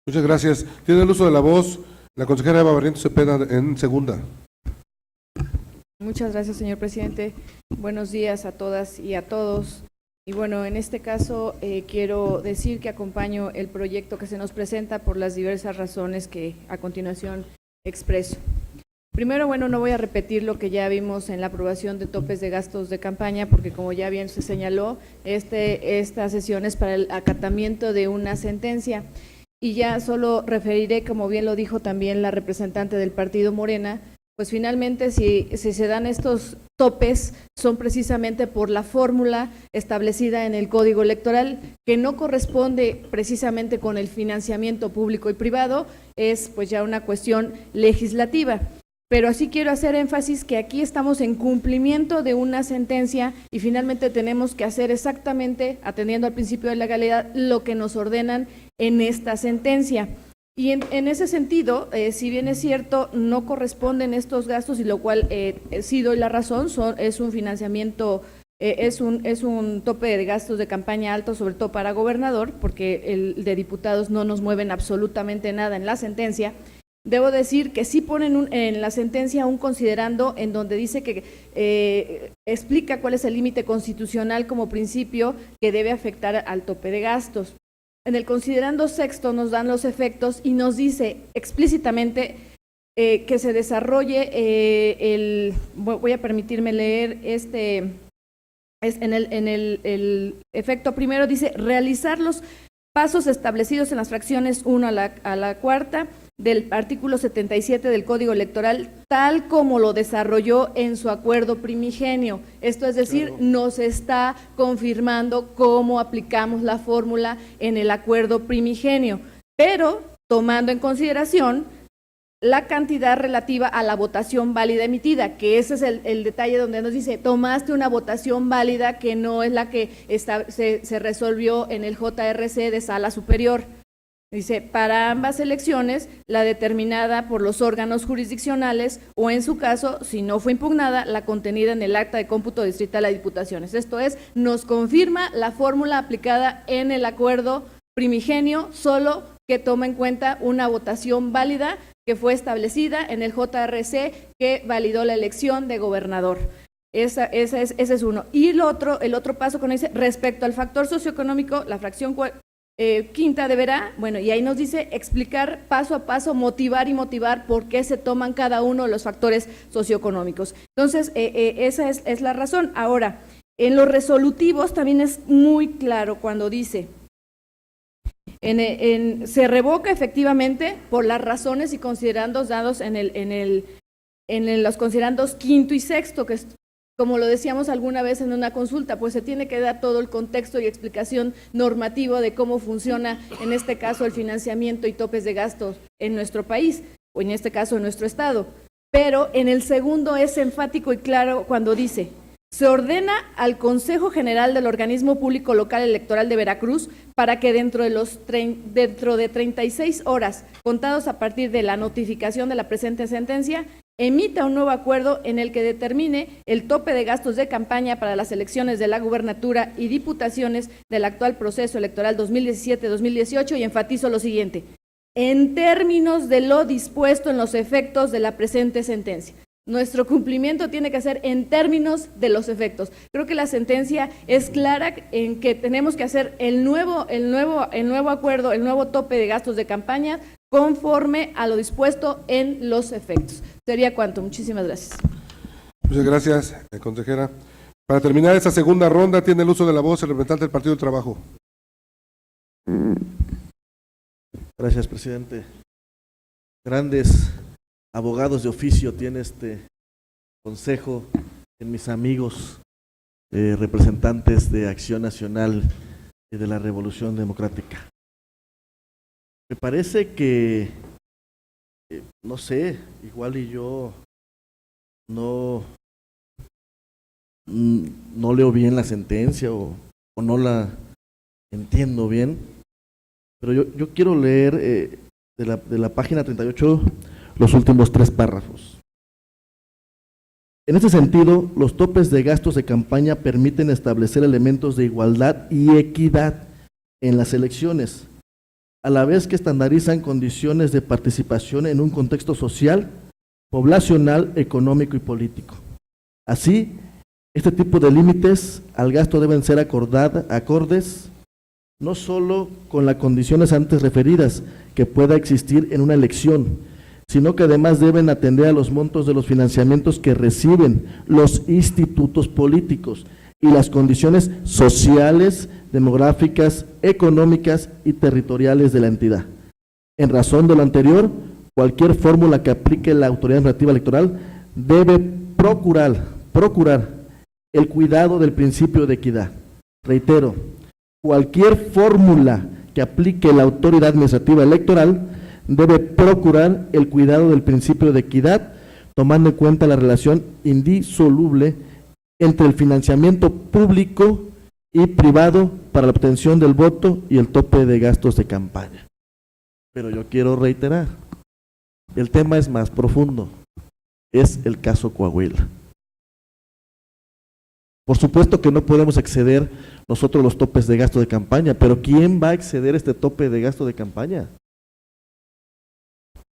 Muchas gracias. Tiene el uso de la voz la consejera Eva Barrientos Cepeda en segunda. Muchas gracias, señor presidente. Buenos días a todas y a todos. Y bueno, en este caso quiero decir que acompaño el proyecto que se nos presenta por las diversas razones que a continuación expreso. Primero, bueno, no voy a repetir lo que ya vimos en la aprobación de topes de gastos de campaña, porque como ya bien se señaló, esta sesión es para el acatamiento de una sentencia. Y ya solo referiré, como bien lo dijo también la representante del partido Morena, pues finalmente si se dan estos topes son precisamente por la fórmula establecida en el Código Electoral, que no corresponde precisamente con el financiamiento público y privado, es pues ya una cuestión legislativa. Pero así quiero hacer énfasis que aquí estamos en cumplimiento de una sentencia y finalmente tenemos que hacer exactamente, atendiendo al principio de legalidad, lo que nos ordenan en esta sentencia. Y en ese sentido, si bien es cierto, no corresponden estos gastos, y lo cual sí doy la razón, es un financiamiento, es un tope de gastos de campaña alto, sobre todo para gobernador, porque el de diputados no nos mueven absolutamente nada en la sentencia. Debo decir que sí ponen en la sentencia un considerando en donde dice que explica cuál es el límite constitucional como principio que debe afectar al tope de gastos. En el considerando sexto nos dan los efectos y nos dice explícitamente que se desarrolle voy a permitirme leer en el efecto primero dice realizar los pasos establecidos en las fracciones 1 a la cuarta del artículo 77 del Código Electoral, tal como lo desarrolló en su acuerdo primigenio. Esto es decir, nos está confirmando cómo aplicamos la fórmula en el acuerdo primigenio, pero tomando en consideración la cantidad relativa a la votación válida emitida, que ese es el detalle donde nos dice, tomaste una votación válida que no es la que se resolvió en el JRC de sala superior. Dice, para ambas elecciones, la determinada por los órganos jurisdiccionales o en su caso, si no fue impugnada, la contenida en el acta de cómputo distrital de diputaciones. Esto es, nos confirma la fórmula aplicada en el acuerdo primigenio, solo que toma en cuenta una votación válida que fue establecida en el JRC que validó la elección de gobernador. Ese es uno. Y el otro paso cuando dice, respecto al factor socioeconómico, la fracción quinta deberá, bueno, y ahí nos dice explicar paso a paso, motivar por qué se toman cada uno de los factores socioeconómicos. Entonces, esa es la razón. Ahora, en los resolutivos también es muy claro cuando dice, se revoca efectivamente por las razones y considerandos dados en los considerandos quinto y sexto, que es, como lo decíamos alguna vez en una consulta, pues se tiene que dar todo el contexto y explicación normativo de cómo funciona, en este caso, el financiamiento y topes de gastos en nuestro país, o en este caso en nuestro estado. Pero en el segundo es enfático y claro cuando dice, se ordena al Consejo General del Organismo Público Local Electoral de Veracruz para que dentro de 36 horas, contados a partir de la notificación de la presente sentencia, emita un nuevo acuerdo en el que determine el tope de gastos de campaña para las elecciones de la gubernatura y diputaciones del actual proceso electoral 2017-2018 y enfatizo lo siguiente, en términos de lo dispuesto en los efectos de la presente sentencia. Nuestro cumplimiento tiene que ser en términos de los efectos. Creo que la sentencia es clara en que tenemos que hacer el nuevo acuerdo, el nuevo tope de gastos de campaña conforme a lo dispuesto en los efectos. Sería cuanto. Muchísimas gracias. Muchas gracias, consejera. Para terminar esta segunda ronda, tiene el uso de la voz el representante del Partido del Trabajo. Gracias, presidente. Grandes abogados de oficio tiene este consejo, en mis amigos representantes de Acción Nacional y de la Revolución Democrática. Me parece que, no sé, igual y yo no leo bien la sentencia o no la entiendo bien, pero yo quiero leer de la página 38 los últimos 3 párrafos. En este sentido, los topes de gastos de campaña permiten establecer elementos de igualdad y equidad en las elecciones, a la vez que estandarizan condiciones de participación en un contexto social, poblacional, económico y político. Así, este tipo de límites al gasto deben ser acordes no solo con las condiciones antes referidas que pueda existir en una elección, sino que además deben atender a los montos de los financiamientos que reciben los institutos políticos y las condiciones sociales, demográficas, económicas y territoriales de la entidad. En razón de lo anterior, cualquier fórmula que aplique la autoridad administrativa electoral debe procurar el cuidado del principio de equidad. Reitero, cualquier fórmula que aplique la autoridad administrativa electoral debe procurar el cuidado del principio de equidad, tomando en cuenta la relación indisoluble entre el financiamiento público y privado para la obtención del voto y el tope de gastos de campaña. Pero yo quiero reiterar, el tema es más profundo, es el caso Coahuila. Por supuesto que no podemos exceder nosotros los topes de gasto de campaña, pero ¿quién va a exceder este tope de gasto de campaña?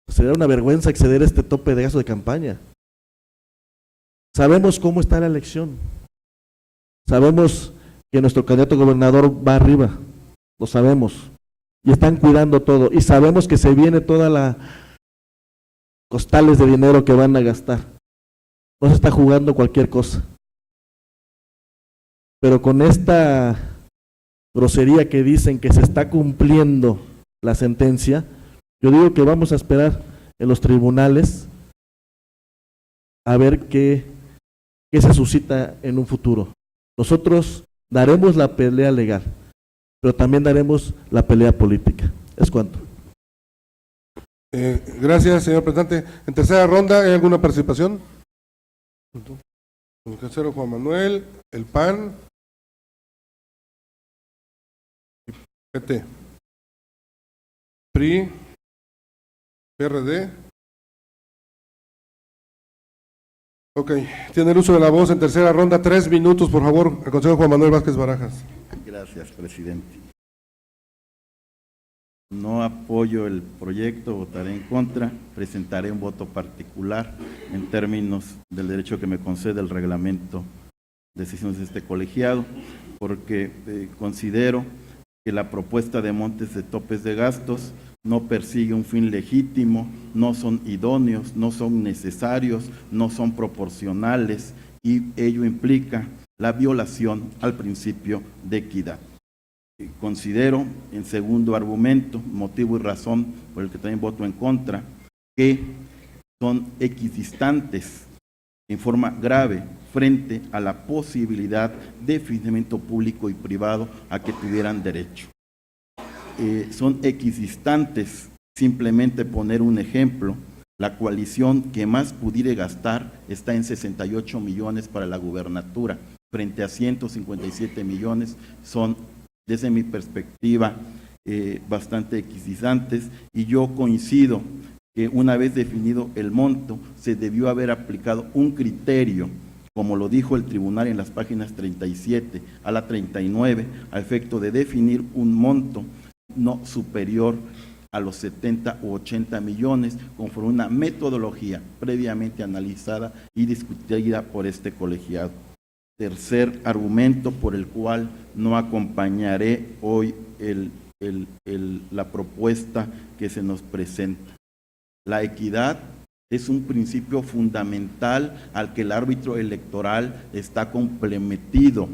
Sería una vergüenza exceder este tope de gasto de campaña. Sabemos cómo está la elección. Sabemos que nuestro candidato gobernador va arriba. Lo sabemos. Y están cuidando todo. Y sabemos que se viene toda la costales de dinero que van a gastar. No se está jugando cualquier cosa. Pero con esta grosería que dicen que se está cumpliendo la sentencia, yo digo que vamos a esperar en los tribunales a ver qué se suscita en un futuro. Nosotros daremos la pelea legal, pero también daremos la pelea política. Es cuanto. Gracias, señor presidente. En tercera ronda, ¿hay alguna participación? El consejero Juan Manuel, el PAN, PT, PRI, PRD. Ok, tiene el uso de la voz en tercera ronda, 3 minutos, por favor, al consejero Juan Manuel Vázquez Barajas. Gracias, presidente. No apoyo el proyecto, votaré en contra, presentaré un voto particular en términos del derecho que me concede el reglamento de sesiones de este colegiado, porque considero que la propuesta de montes de topes de gastos no persigue un fin legítimo, no son idóneos, no son necesarios, no son proporcionales y ello implica la violación al principio de equidad. Considero, en segundo argumento, motivo y razón por el que también voto en contra, que son equidistantes en forma grave frente a la posibilidad de financiamiento público y privado a que tuvieran derecho. Son equidistantes, simplemente poner un ejemplo, la coalición que más pudiera gastar está en 68 millones para la gubernatura, frente a 157 millones, son, desde mi perspectiva, bastante equidistantes, y yo coincido que una vez definido el monto, se debió haber aplicado un criterio, como lo dijo el tribunal en las páginas 37 a la 39, a efecto de definir un monto no superior a los 70 u 80 millones, conforme a una metodología previamente analizada y discutida por este colegiado. Tercer argumento por el cual no acompañaré hoy la propuesta que se nos presenta. La equidad es un principio fundamental al que el árbitro electoral está comprometido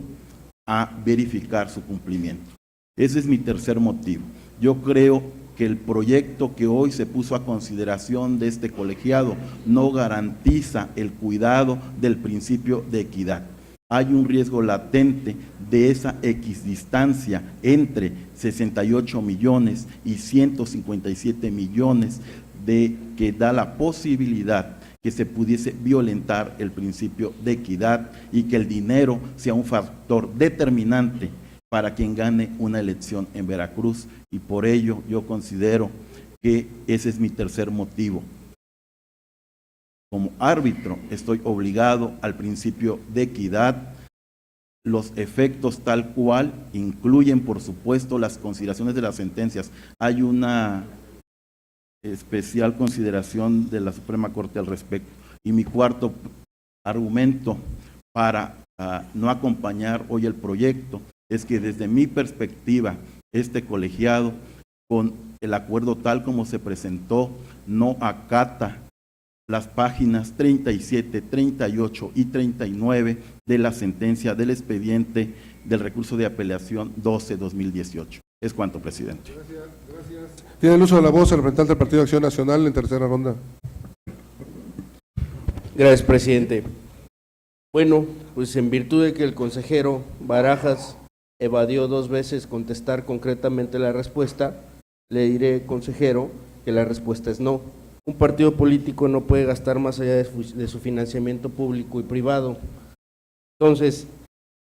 a verificar su cumplimiento. Ese es mi tercer motivo. Yo creo que el proyecto que hoy se puso a consideración de este colegiado no garantiza el cuidado del principio de equidad. Hay un riesgo latente de esa equidistancia entre 68 millones y 157 millones que da la posibilidad que se pudiese violentar el principio de equidad y que el dinero sea un factor determinante para quien gane una elección en Veracruz, y por ello yo considero que ese es mi tercer motivo. como árbitro, estoy obligado al principio de equidad. Los efectos tal cual incluyen, por supuesto, las consideraciones de las sentencias. Hay una especial consideración de la Suprema Corte al respecto. Y mi cuarto argumento para no acompañar hoy el proyecto es que desde mi perspectiva, este colegiado, con el acuerdo tal como se presentó, no acata las páginas 37, 38 y 39 de la sentencia del expediente del recurso de apelación 12-2018. Es cuanto, presidente. Gracias. Tiene el uso de la voz el representante del Partido de Acción Nacional en tercera ronda. Gracias, presidente. Bueno, pues en virtud de que el consejero Barajas evadió 2 veces contestar concretamente la respuesta, le diré, consejero, que la respuesta es no. Un partido político no puede gastar más allá de su financiamiento público y privado. Entonces,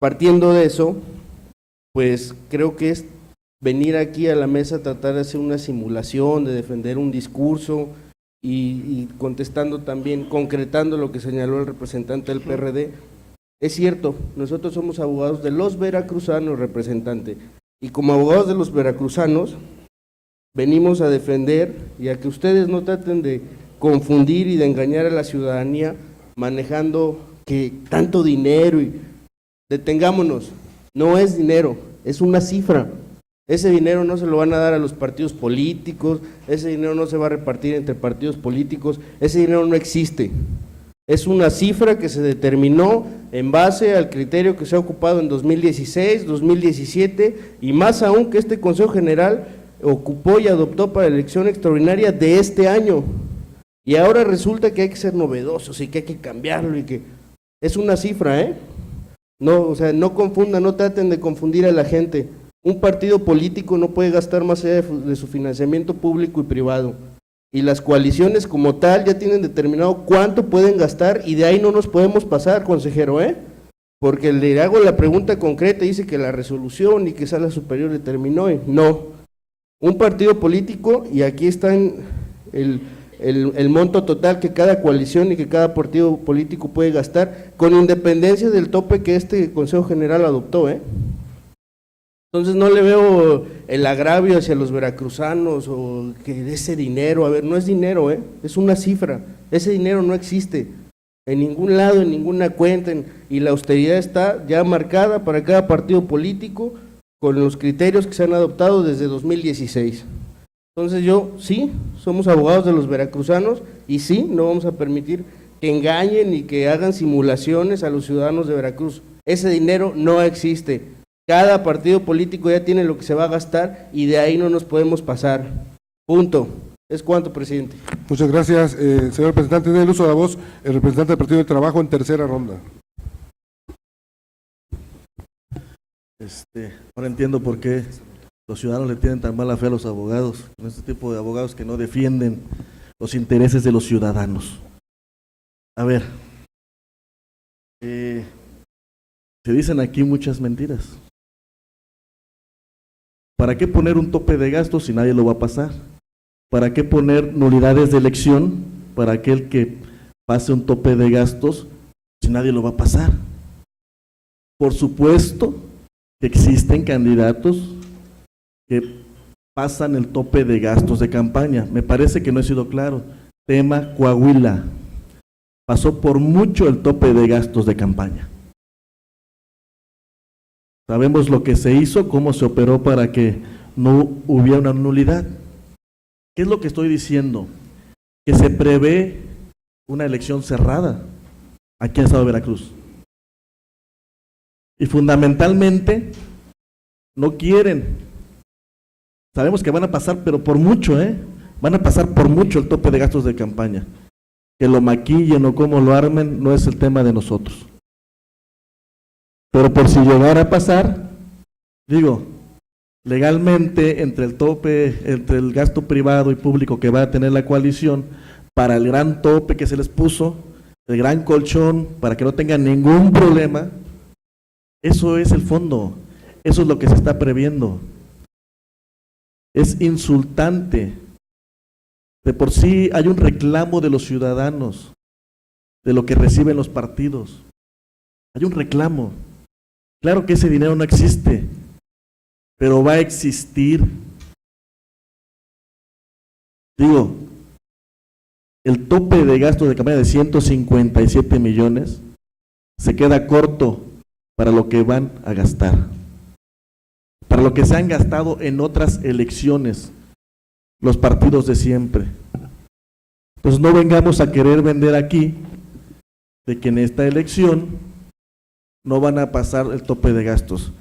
partiendo de eso, pues creo que es venir aquí a la mesa a tratar de hacer una simulación, de defender un discurso y contestando también, concretando lo que señaló el representante del PRD. Es cierto, nosotros somos abogados de los veracruzanos, representante, y como abogados de los veracruzanos, venimos a defender y a que ustedes no traten de confundir y de engañar a la ciudadanía manejando que tanto dinero y detengámonos, no es dinero, es una cifra. Ese dinero no se lo van a dar a los partidos políticos, ese dinero no se va a repartir entre partidos políticos, ese dinero no existe. Es una cifra que se determinó en base al criterio que se ha ocupado en 2016, 2017 y más aún que este Consejo General ocupó y adoptó para la elección extraordinaria de este año. Y ahora resulta que hay que ser novedosos y que hay que cambiarlo y que es una cifra, No, o sea, no confundan, no traten de confundir a la gente. Un partido político no puede gastar más allá de su financiamiento público y privado. Y las coaliciones como tal ya tienen determinado cuánto pueden gastar y de ahí no nos podemos pasar, consejero, Porque le hago la pregunta concreta, dice que la resolución y que Sala Superior determinó, no. Un partido político, y aquí está el monto total que cada coalición y que cada partido político puede gastar, con independencia del tope que este Consejo General adoptó, Entonces no le veo el agravio hacia los veracruzanos o que ese dinero, a ver, no es dinero, es una cifra, ese dinero no existe en ningún lado, en ninguna cuenta, y la austeridad está ya marcada para cada partido político con los criterios que se han adoptado desde 2016. Entonces sí, somos abogados de los veracruzanos y sí, no vamos a permitir que engañen y que hagan simulaciones a los ciudadanos de Veracruz. Ese dinero no existe. Cada partido político ya tiene lo que se va a gastar y de ahí no nos podemos pasar. Punto. Es cuanto, presidente. Muchas gracias, señor representante. Tiene el uso de la voz el representante del Partido del Trabajo en tercera ronda. Ahora entiendo por qué los ciudadanos le tienen tan mala fe a los abogados, con este tipo de abogados que no defienden los intereses de los ciudadanos. A ver, se dicen aquí muchas mentiras. ¿Para qué poner un tope de gastos si nadie lo va a pasar? ¿Para qué poner nulidades de elección para aquel que pase un tope de gastos si nadie lo va a pasar? Por supuesto que existen candidatos que pasan el tope de gastos de campaña. Me parece que no he sido claro. Tema Coahuila. Pasó por mucho el tope de gastos de campaña. Sabemos lo que se hizo, cómo se operó para que no hubiera una nulidad. ¿Qué es lo que estoy diciendo? Que se prevé una elección cerrada aquí en el estado de Veracruz. Y fundamentalmente no quieren. Sabemos que van a pasar, pero por mucho, van a pasar por mucho el tope de gastos de campaña. Que lo maquillen o cómo lo armen no es el tema de nosotros. Pero por si llegara a pasar, digo, legalmente entre el tope, entre el gasto privado y público que va a tener la coalición, para el gran tope que se les puso, el gran colchón, para que no tengan ningún problema, eso es el fondo, eso es lo que se está previendo. Es insultante. De por sí hay un reclamo de los ciudadanos de lo que reciben los partidos. Hay un reclamo. Claro que ese dinero no existe, pero va a existir. Digo, el tope de gastos de campaña de 157 millones se queda corto para lo que van a gastar, para lo que se han gastado en otras elecciones, los partidos de siempre. Entonces no vengamos a querer vender aquí de que en esta elección no van a pasar el tope de gastos.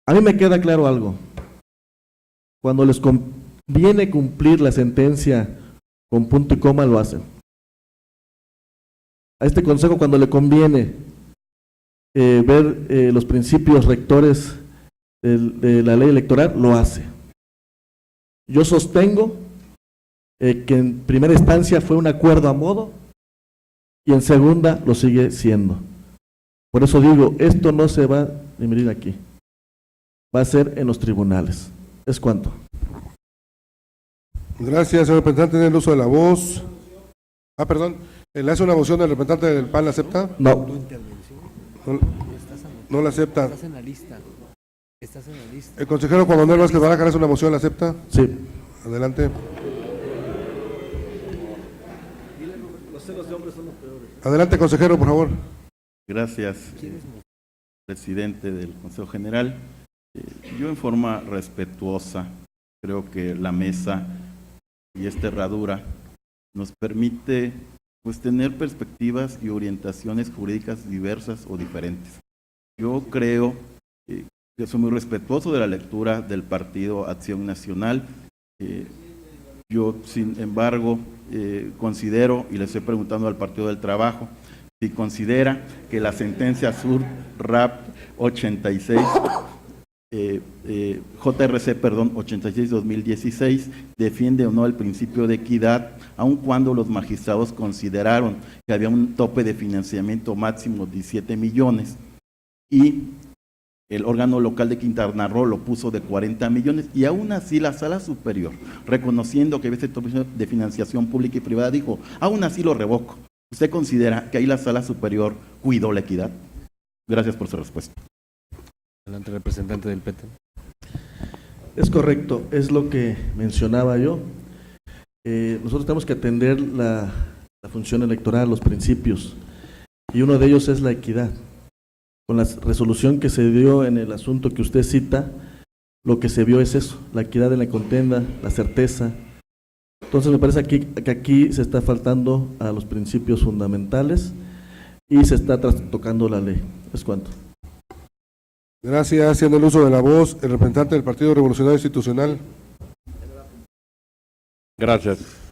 A mí me queda claro algo. Cuando les conviene cumplir la sentencia con punto y coma, lo hacen. A este consejo, cuando le conviene ver los principios rectores de la ley electoral, lo hace. Yo sostengo que en primera instancia fue un acuerdo a modo y en segunda lo sigue siendo. Por eso digo, esto no se va a dimitir aquí, va a ser en los tribunales. ¿Es cuánto? Gracias, señor representante. En el uso de la voz. Perdón. ¿Le hace una moción del representante del PAN? ¿La acepta? No. No la acepta. Estás en la lista. Estás en la lista. El consejero Juan Manuel Vázquez Baraja hace una moción. ¿La acepta? Sí. Adelante. Adelante, consejero, por favor. Gracias, presidente del Consejo General. Yo, en forma respetuosa, creo que la mesa y esta herradura nos permite pues tener perspectivas y orientaciones jurídicas diversas o diferentes. Yo creo que soy muy respetuoso de la lectura del Partido Acción Nacional. Yo, sin embargo, considero, y le estoy preguntando al Partido del Trabajo, si considera que la sentencia Sur RAP 86, JRC, 86-2016, defiende o no el principio de equidad, aun cuando los magistrados consideraron que había un tope de financiamiento máximo de 17 millones y el órgano local de Quintana Roo lo puso de 40 millones y aún así la Sala Superior, reconociendo que había ese tope de financiación pública y privada, dijo, aún así lo revoco. ¿Usted considera que ahí la Sala Superior cuidó la equidad? Gracias por su respuesta. Adelante, representante del PT. Es correcto, es lo que mencionaba yo. Nosotros tenemos que atender la función electoral, los principios, y uno de ellos es la equidad. Con la resolución que se dio en el asunto que usted cita, lo que se vio es eso, la equidad en la contienda, la certeza. Entonces me parece que aquí se está faltando a los principios fundamentales y se está trastocando la ley. ¿Es cuánto? Gracias. Haciendo el uso de la voz, el representante del Partido Revolucionario Institucional. Gracias.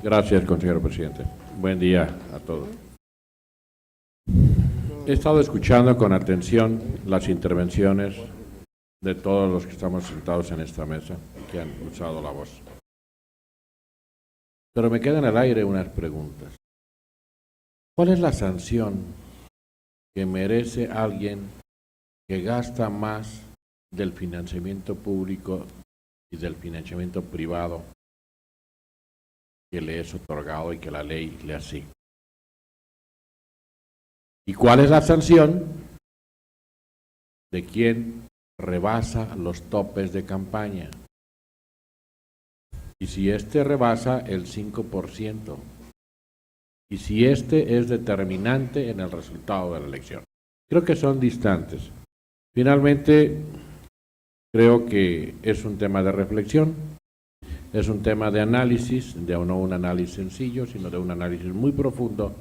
Gracias, consejero presidente. Buen día a todos. He estado escuchando con atención las intervenciones de todos los que estamos sentados en esta mesa y que han usado la voz. Pero me quedan al aire unas preguntas. ¿Cuál es la sanción que merece alguien que gasta más del financiamiento público y del financiamiento privado que le es otorgado y que la ley le asigna? ¿Y cuál es la sanción de quien rebasa los topes de campaña? Y si éste rebasa el 5%, y si éste es determinante en el resultado de la elección. Creo que son distantes. Finalmente, creo que es un tema de reflexión, es un tema de análisis, de no un análisis sencillo, sino de un análisis muy profundo,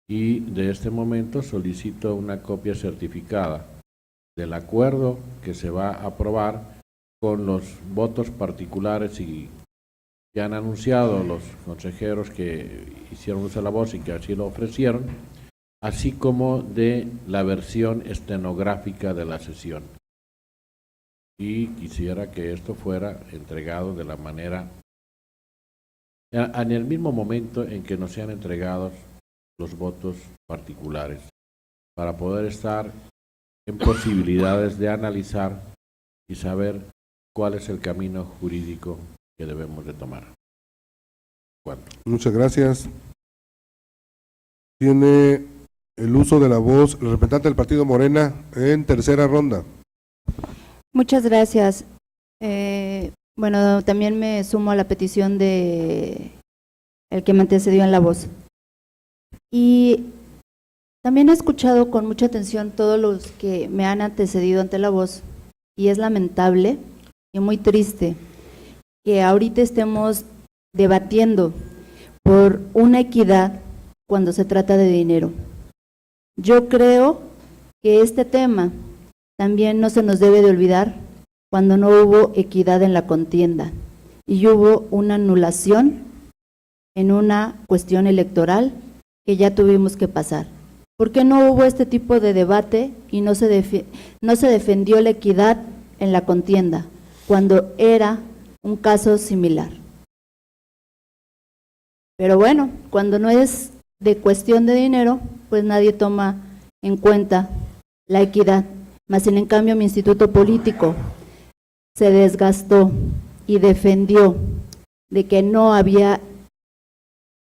y de este momento solicito una copia certificada del acuerdo que se va a aprobar con los votos particulares y que han anunciado los consejeros que hicieron uso de la voz y que así lo ofrecieron, así como de la versión estenográfica de la sesión. Y quisiera que esto fuera entregado de la manera, en el mismo momento en que nos sean entregados los votos particulares, para poder estar en posibilidades de analizar y saber cuál es el camino jurídico que debemos de tomar. ¿Cuánto? Muchas gracias. Tiene el uso de la voz el representante del partido Morena en tercera ronda. Muchas gracias. Bueno, también me sumo a la petición de el que me antecedió en la voz. Y también he escuchado con mucha atención todos los que me han antecedido ante la voz, y es lamentable y muy triste que ahorita estemos debatiendo por una equidad cuando se trata de dinero. Yo creo que este tema también no se nos debe de olvidar cuando no hubo equidad en la contienda y hubo una anulación en una cuestión electoral que ya tuvimos que pasar. ¿Por qué no hubo este tipo de debate y no se defendió la equidad en la contienda cuando era un caso similar? Pero bueno, cuando no es de cuestión de dinero, pues nadie toma en cuenta la equidad. Más sin en cambio mi instituto político se desgastó y defendió de que no había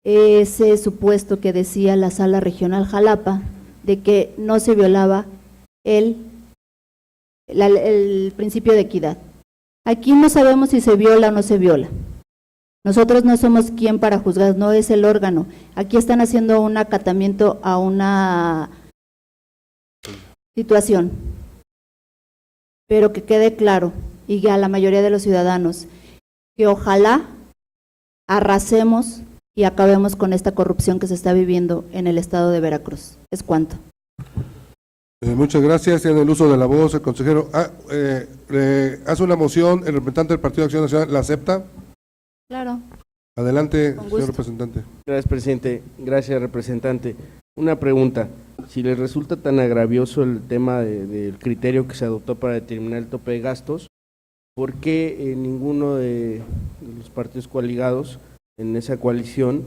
ese supuesto que decía la Sala Regional Jalapa, de que no se violaba el principio de equidad. Aquí no sabemos si se viola o no se viola. Nosotros no somos quien para juzgar, no es el órgano. Aquí están haciendo un acatamiento a una situación. Pero que quede claro, y a la mayoría de los ciudadanos, que ojalá arrasemos y acabemos con esta corrupción que se está viviendo en el estado de Veracruz. Es cuanto. Muchas gracias. Tiene el uso de la voz el consejero. Hace una moción el representante del Partido de Acción Nacional. ¿La acepta? Claro. Adelante, Con señor gusto. representante. Gracias, presidente. Gracias, representante. Una pregunta. Si les resulta tan agravioso el tema del criterio que se adoptó para determinar el tope de gastos, ¿por qué ninguno de los partidos coaligados en esa coalición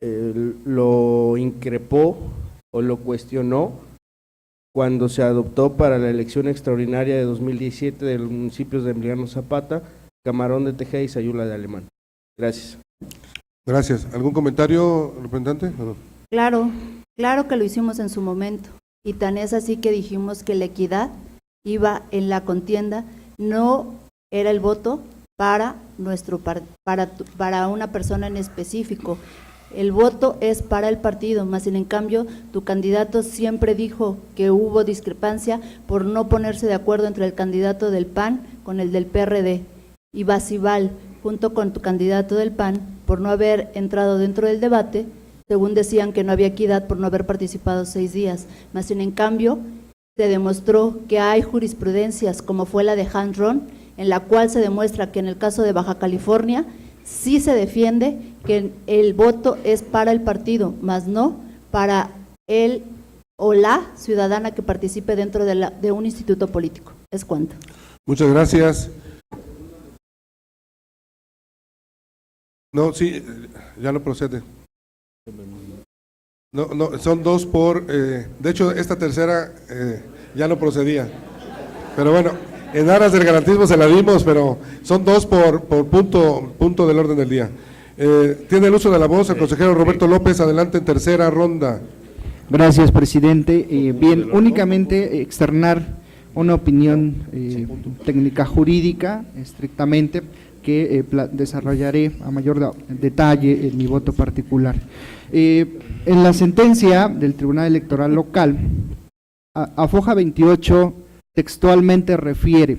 lo increpó o lo cuestionó cuando se adoptó para la elección extraordinaria de 2017 de los municipios de Emiliano Zapata, Camarón de Tejeda y Sayula de Alemán? Gracias. Gracias. ¿Algún comentario, representante? No. Claro que lo hicimos en su momento, y tan es así que dijimos que la equidad iba en la contienda, no era el voto para para una persona en específico. El voto es para el partido, más sin en cambio tu candidato siempre dijo que hubo discrepancia por no ponerse de acuerdo entre el candidato del PAN con el del PRD, y Basival junto con tu candidato del PAN por no haber entrado dentro del debate, según decían que no había equidad por no haber participado 6 días, más sin en cambio se demostró que hay jurisprudencias como fue la de Hans Ron, en la cual se demuestra que en el caso de Baja California sí se defiende que el voto es para el partido, más no para el o la ciudadana que participe dentro de un instituto político. Es cuanto. Muchas gracias. No, sí, ya no procede. No, son 2 por… de hecho, esta tercera ya no procedía. Pero bueno, en aras del garantismo se la dimos, pero son 2 por punto del orden del día. Tiene el uso de la voz el consejero Roberto López. Adelante en tercera ronda. Gracias, presidente. Bien, únicamente externar una opinión técnica jurídica, estrictamente, que desarrollaré a mayor detalle en mi voto particular. En la sentencia del Tribunal Electoral Local, a foja 28 textualmente refiere: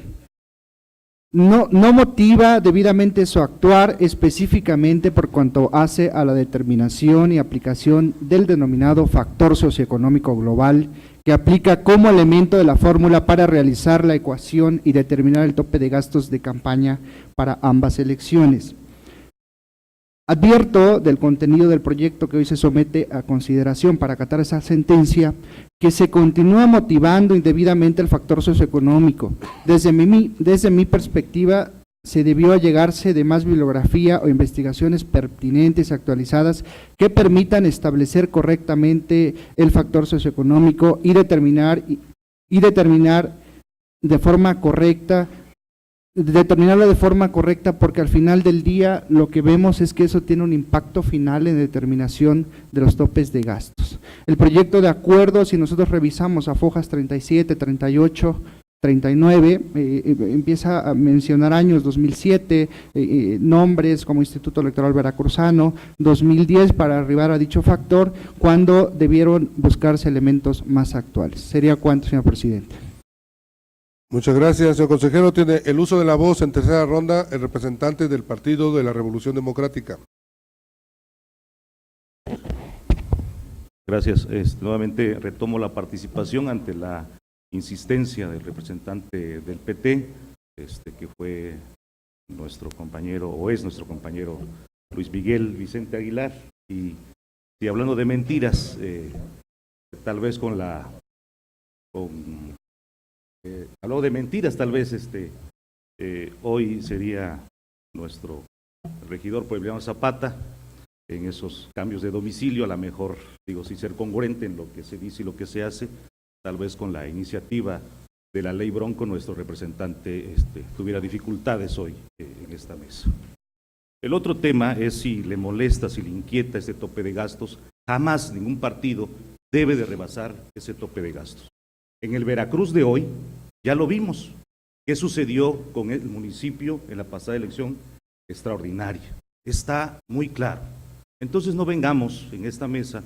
no motiva debidamente su actuar específicamente por cuanto hace a la determinación y aplicación del denominado factor socioeconómico global, que aplica como elemento de la fórmula para realizar la ecuación y determinar el tope de gastos de campaña para ambas elecciones. Advierto del contenido del proyecto que hoy se somete a consideración para acatar esa sentencia, que se continúa motivando indebidamente el factor socioeconómico. Desde mi perspectiva, se debió allegarse de más bibliografía o investigaciones pertinentes y actualizadas que permitan establecer correctamente el factor socioeconómico y determinar de forma correcta determinarlo de forma correcta, porque al final del día lo que vemos es que eso tiene un impacto final en determinación de los topes de gastos. El proyecto de acuerdo, si nosotros revisamos a fojas 37, 38, 39, empieza a mencionar años 2007, nombres como Instituto Electoral Veracruzano, 2010 para arribar a dicho factor, cuando debieron buscarse elementos más actuales. ¿Sería cuánto, señor presidente? Muchas gracias, señor consejero. Tiene el uso de la voz en tercera ronda el representante del Partido de la Revolución Democrática. Gracias. Nuevamente retomo la participación ante la insistencia del representante del PT, que fue nuestro compañero, o es nuestro compañero Luis Miguel Vicente Aguilar, y hablando de mentiras, tal vez habló de mentiras, tal vez hoy sería nuestro regidor Puebleano Zapata en esos cambios de domicilio, a lo mejor, digo, sin ser congruente en lo que se dice y lo que se hace, tal vez con la iniciativa de la ley Bronco, nuestro representante tuviera dificultades hoy en esta mesa. El otro tema es si le molesta, si le inquieta este tope de gastos. Jamás ningún partido debe de rebasar ese tope de gastos. En el Veracruz de hoy ya lo vimos. ¿Qué sucedió con el municipio en la pasada elección extraordinaria? Está muy claro. Entonces no vengamos en esta mesa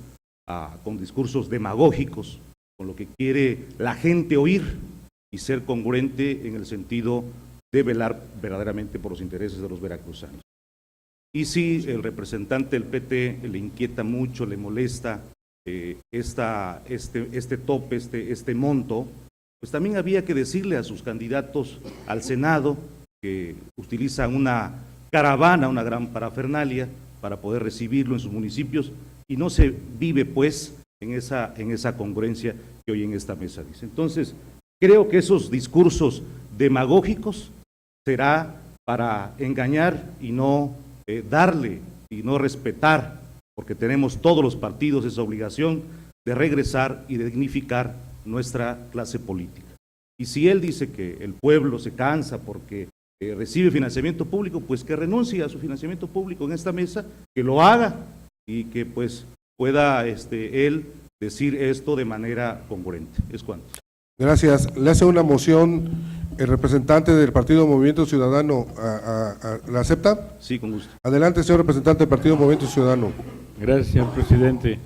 con discursos demagógicos, con lo que quiere la gente oír, y ser congruente en el sentido de velar verdaderamente por los intereses de los veracruzanos. Y si el representante del PT le inquieta mucho, le molesta este tope, este monto, pues también había que decirle a sus candidatos al Senado que utilizan una caravana, una gran parafernalia para poder recibirlo en sus municipios, y no se vive pues en esa congruencia que hoy en esta mesa dice. Entonces, creo que esos discursos demagógicos será para engañar y no darle y no respetar, porque tenemos todos los partidos esa obligación de regresar y de dignificar nuestra clase política. Y si él dice que el pueblo se cansa porque recibe financiamiento público, pues que renuncie a su financiamiento público en esta mesa, que lo haga y que pues pueda él decir esto de manera congruente. Es cuanto. Gracias. Le hace una moción el representante del Partido Movimiento Ciudadano. ¿La acepta? Sí, con gusto. Adelante, señor representante del Partido Movimiento Ciudadano. Gracias, señor presidente.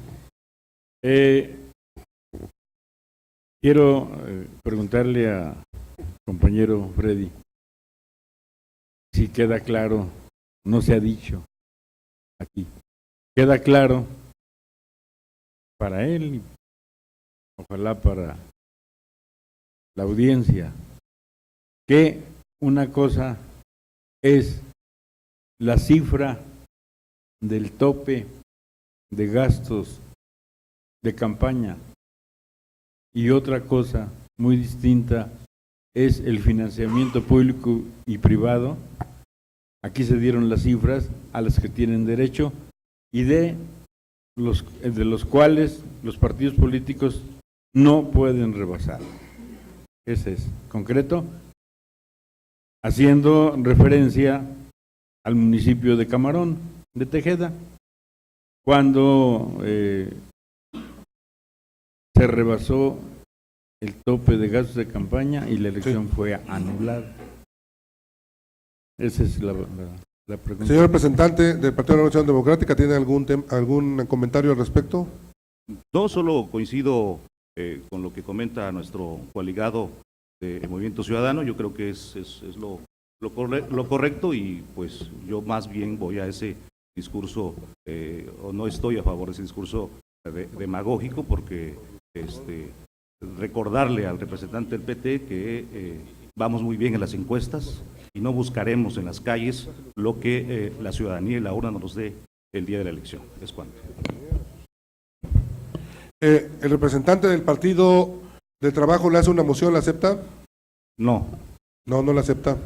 Quiero preguntarle a compañero Freddy si queda claro, no se ha dicho aquí, queda claro para él y ojalá para la audiencia, que una cosa es la cifra del tope de gastos de campaña y otra cosa muy distinta es el financiamiento público y privado. Aquí se dieron las cifras a las que tienen derecho y de los cuales los partidos políticos no pueden rebasar. Ese es concreto, haciendo referencia al municipio de Camarón de Tejeda, cuando se rebasó el tope de gastos de campaña y la elección fue anulada. Esa es la pregunta. Señor representante del Partido de la Revolución Democrática, ¿tiene algún comentario al respecto? No, solo coincido con lo que comenta nuestro coaligado de Movimiento Ciudadano. Yo creo que es lo correcto, y pues yo más bien voy a ese discurso, o no estoy a favor de ese discurso demagógico, porque recordarle al representante del PT que vamos muy bien en las encuestas y no buscaremos en las calles lo que la ciudadanía y la urna nos dé el día de la elección. Es cuanto. ¿El representante del Partido del Trabajo le hace una moción, ¿la acepta? No. No la acepta.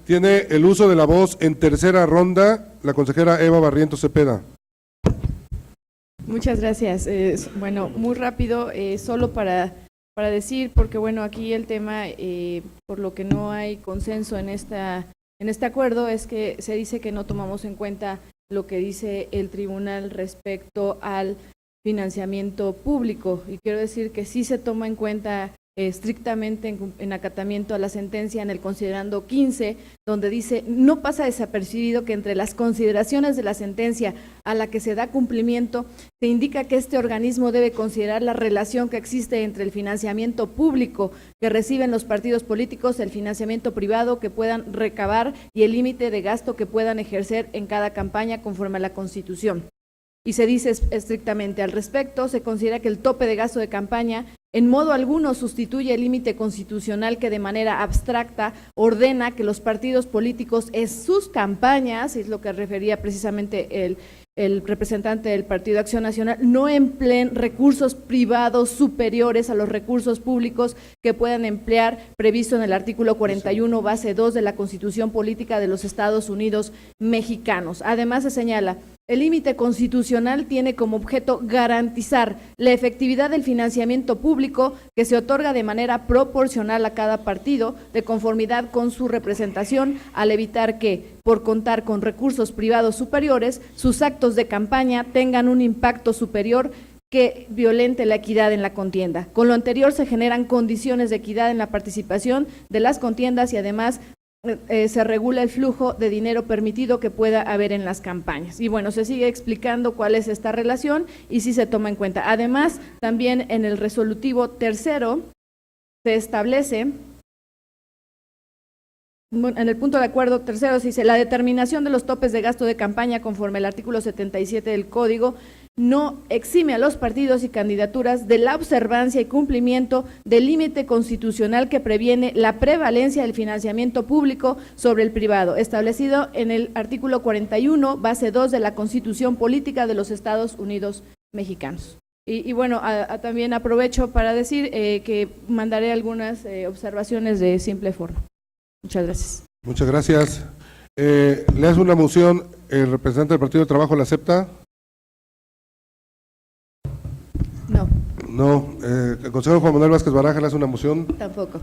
Tiene el uso de la voz en tercera ronda la consejera Eva Barrientos Cepeda. Muchas gracias. Bueno, muy rápido, solo para para decir, porque bueno, aquí el tema, por lo que no hay consenso en este acuerdo, es que se dice que no tomamos en cuenta lo que dice el tribunal respecto al financiamiento público, y quiero decir que sí se toma en cuenta estrictamente en acatamiento a la sentencia en el considerando 15, donde dice: no pasa desapercibido que entre las consideraciones de la sentencia a la que se da cumplimiento se indica que este organismo debe considerar la relación que existe entre el financiamiento público que reciben los partidos políticos, el financiamiento privado que puedan recabar y el límite de gasto que puedan ejercer en cada campaña conforme a la Constitución. Y se dice estrictamente al respecto, se considera que el tope de gasto de campaña en modo alguno sustituye el límite constitucional que de manera abstracta ordena que los partidos políticos en sus campañas, es lo que refería precisamente el representante del Partido Acción Nacional, no empleen recursos privados superiores a los recursos públicos que puedan emplear, previsto en el artículo 41, base 2 de la Constitución Política de los Estados Unidos Mexicanos. Además se señala: el límite constitucional tiene como objeto garantizar la efectividad del financiamiento público que se otorga de manera proporcional a cada partido, de conformidad con su representación, al evitar que, por contar con recursos privados superiores, sus actos de campaña tengan un impacto superior que violente la equidad en la contienda. Con lo anterior se generan condiciones de equidad en la participación de las contiendas y además se regula el flujo de dinero permitido que pueda haber en las campañas. Y bueno, se sigue explicando cuál es esta relación y sí se toma en cuenta. Además, también en el resolutivo tercero se establece, en el punto de acuerdo tercero se dice: la determinación de los topes de gasto de campaña conforme al artículo 77 del Código no exime a los partidos y candidaturas de la observancia y cumplimiento del límite constitucional que previene la prevalencia del financiamiento público sobre el privado, establecido en el artículo 41, base 2 de la Constitución Política de los Estados Unidos Mexicanos. Y bueno, también aprovecho para decir que mandaré algunas observaciones de simple forma. Muchas gracias. Muchas gracias. Le hace una moción el representante del Partido de Trabajo, ¿la acepta? No. No. El consejero Juan Manuel Vázquez Baraja le hace una moción. Tampoco.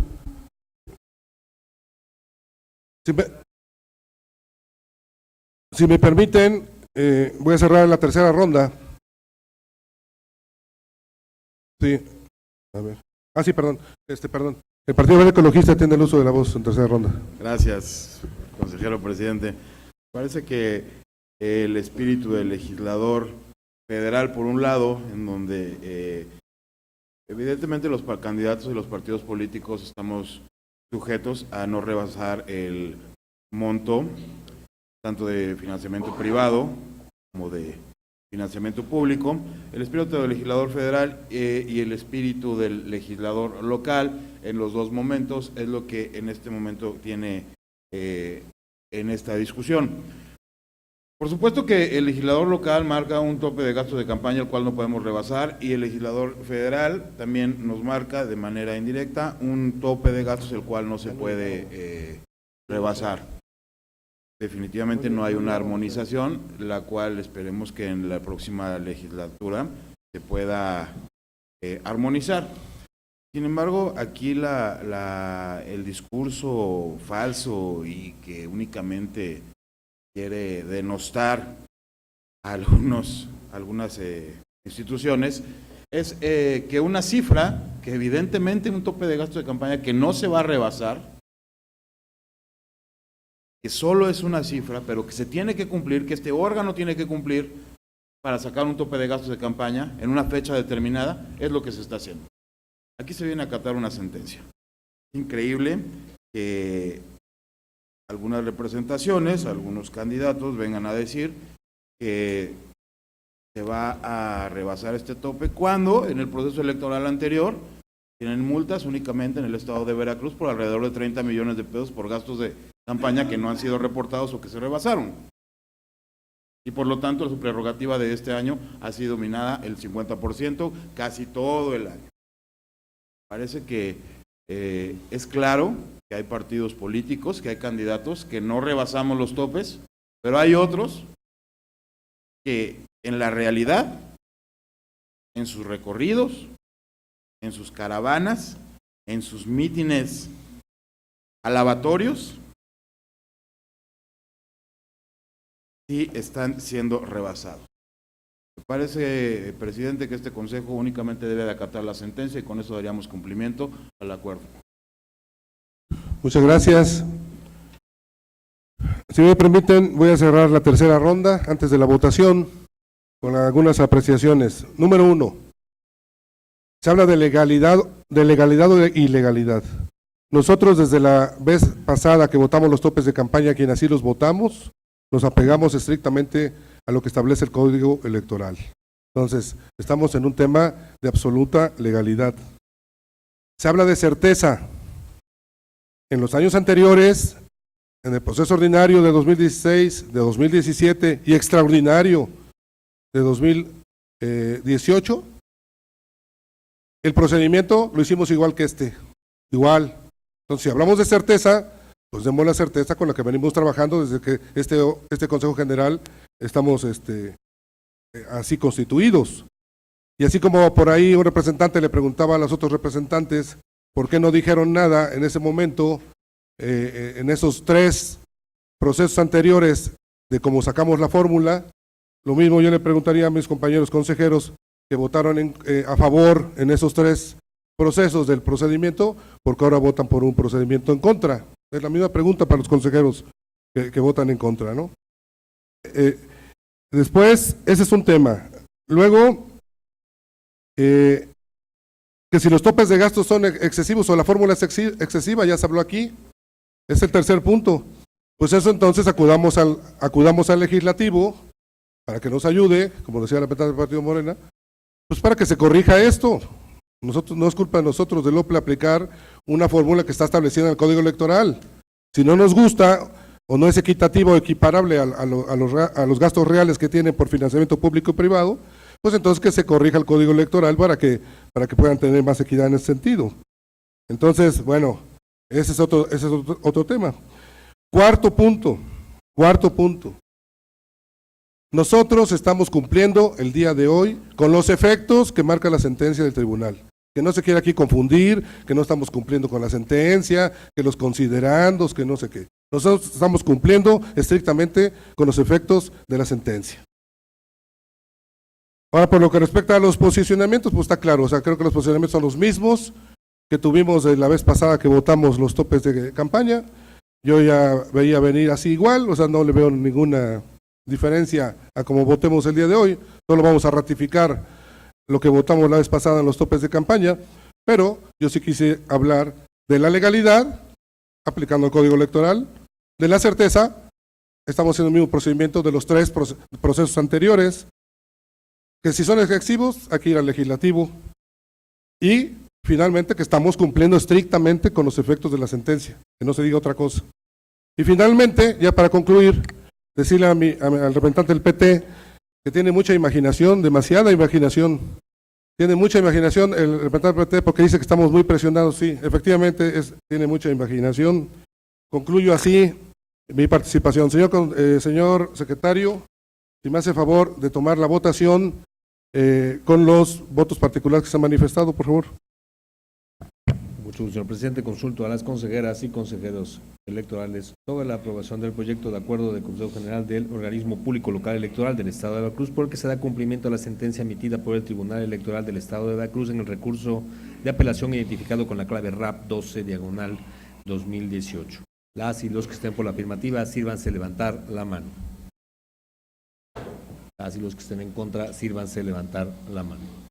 Si me permiten, voy a cerrar la tercera ronda. Sí. A ver. Sí, perdón. Perdón. El Partido Verde Ecologista tiene el uso de la voz en tercera ronda. Gracias, consejero presidente. Parece que el espíritu del legislador federal, por un lado, en donde evidentemente los candidatos y los partidos políticos estamos sujetos a no rebasar el monto tanto de financiamiento privado como de financiamiento público. El espíritu del legislador federal y el espíritu del legislador local en los dos momentos es lo que en este momento tiene en esta discusión. Por supuesto que el legislador local marca un tope de gastos de campaña el cual no podemos rebasar, y el legislador federal también nos marca de manera indirecta un tope de gastos el cual no se puede rebasar. Definitivamente no hay una armonización, la cual esperemos que en la próxima legislatura se pueda armonizar. Sin embargo, aquí el discurso falso y que únicamente quiere denostar a algunas instituciones es que una cifra, que evidentemente un tope de gasto de campaña que no se va a rebasar, que solo es una cifra, pero que se tiene que cumplir, que este órgano tiene que cumplir para sacar un tope de gastos de campaña en una fecha determinada, es lo que se está haciendo. Aquí se viene a acatar una sentencia. Increíble que algunas representaciones, algunos candidatos vengan a decir que se va a rebasar este tope cuando en el proceso electoral anterior tienen multas únicamente en el estado de Veracruz por alrededor de 30 millones de pesos por gastos de campaña que no han sido reportados o que se rebasaron. Y por lo tanto su prerrogativa de este año ha sido minada el 50%, casi todo el año. Parece que es claro que hay partidos políticos, que hay candidatos que no rebasamos los topes, pero hay otros que en la realidad, en sus recorridos, en sus caravanas, en sus mítines alabatorios, sí están siendo rebasados. Me parece, presidente, que este Consejo únicamente debe de acatar la sentencia y con eso daríamos cumplimiento al acuerdo. Muchas gracias. Si me permiten, voy a cerrar la tercera ronda antes de la votación con algunas apreciaciones. Número 1. Se habla de legalidad o de ilegalidad. Nosotros desde la vez pasada que votamos los topes de campaña, quien así los votamos, nos apegamos estrictamente a lo que establece el Código Electoral. Entonces, estamos en un tema de absoluta legalidad. Se habla de certeza. En los años anteriores, en el proceso ordinario de 2016, de 2017 y extraordinario de 2018, el procedimiento lo hicimos igual que igual. Entonces, si hablamos de certeza, pues demos la certeza con la que venimos trabajando desde que este Consejo General estamos así constituidos. Y así como por ahí un representante le preguntaba a los otros representantes por qué no dijeron nada en ese momento, en esos 3 procesos anteriores de cómo sacamos la fórmula, lo mismo yo le preguntaría a mis compañeros consejeros que votaron a favor en esos 3 procesos del procedimiento, porque ahora votan por un procedimiento en contra. Es la misma pregunta para los consejeros que votan en contra, ¿no? Después, ese es un tema. Luego, que si los topes de gastos son excesivos o la fórmula es excesiva, ya se habló aquí, es el tercer punto. Pues eso entonces acudamos al legislativo para que nos ayude, como decía la representante del Partido Morena, pues para que se corrija esto. No es culpa de nosotros del OPLE aplicar una fórmula que está establecida en el Código Electoral. Si no nos gusta o no es equitativo o equiparable a los gastos reales que tienen por financiamiento público y privado, pues entonces que se corrija el Código Electoral para que puedan tener más equidad en ese sentido. Entonces, bueno, ese es otro tema. Cuarto punto. Nosotros estamos cumpliendo el día de hoy con los efectos que marca la sentencia del tribunal. Que no se quiera aquí confundir, que no estamos cumpliendo con la sentencia, que los considerandos, que no sé qué. Nosotros estamos cumpliendo estrictamente con los efectos de la sentencia. Ahora, por lo que respecta a los posicionamientos, pues está claro, o sea, creo que los posicionamientos son los mismos que tuvimos la vez pasada que votamos los topes de campaña. Yo ya veía venir así igual, o sea, no le veo ninguna diferencia a como votemos el día de hoy, solo vamos a ratificar lo que votamos la vez pasada en los topes de campaña, pero yo sí quise hablar de la legalidad, aplicando el Código Electoral, de la certeza, estamos haciendo el mismo procedimiento de los 3 procesos anteriores, que si son excesivos, hay que ir al legislativo, y finalmente que estamos cumpliendo estrictamente con los efectos de la sentencia, que no se diga otra cosa. Y finalmente, ya para concluir, decirle al representante del PT que tiene mucha imaginación, demasiada imaginación. Tiene mucha imaginación el representante del PT porque dice que estamos muy presionados. Sí, efectivamente tiene mucha imaginación. Concluyo así mi participación. Señor secretario, si me hace favor de tomar la votación con los votos particulares que se han manifestado, por favor. Mucho gusto, señor presidente. Consulto a las consejeras y consejeros electorales sobre la aprobación del proyecto de acuerdo del Consejo General del Organismo Público Local Electoral del Estado de Veracruz, por el que se da cumplimiento a la sentencia emitida por el Tribunal Electoral del Estado de Veracruz en el recurso de apelación identificado con la clave RAP 12/2018. Las y los que estén por la afirmativa, sírvanse levantar la mano. Las y los que estén en contra, sírvanse levantar la mano.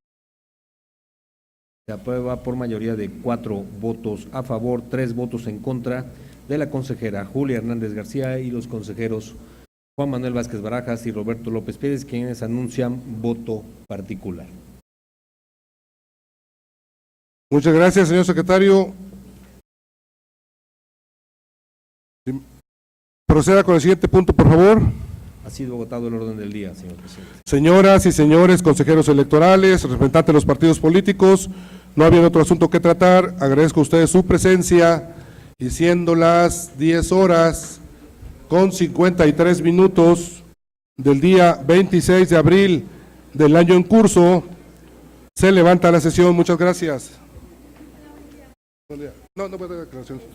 Se aprueba por mayoría de 4 votos a favor, 3 votos en contra de la consejera Julia Hernández García y los consejeros Juan Manuel Vázquez Barajas y Roberto López Pérez, quienes anuncian voto particular. Muchas gracias, señor secretario. Proceda con el siguiente punto, por favor. Ha sido votado el orden del día, señor presidente. Señoras y señores consejeros electorales, representantes de los partidos políticos, no habiendo otro asunto que tratar, agradezco a ustedes su presencia y siendo las 10:53 del día 26 de abril del año en curso, se levanta la sesión. Muchas gracias. No, no puede dar declaraciones.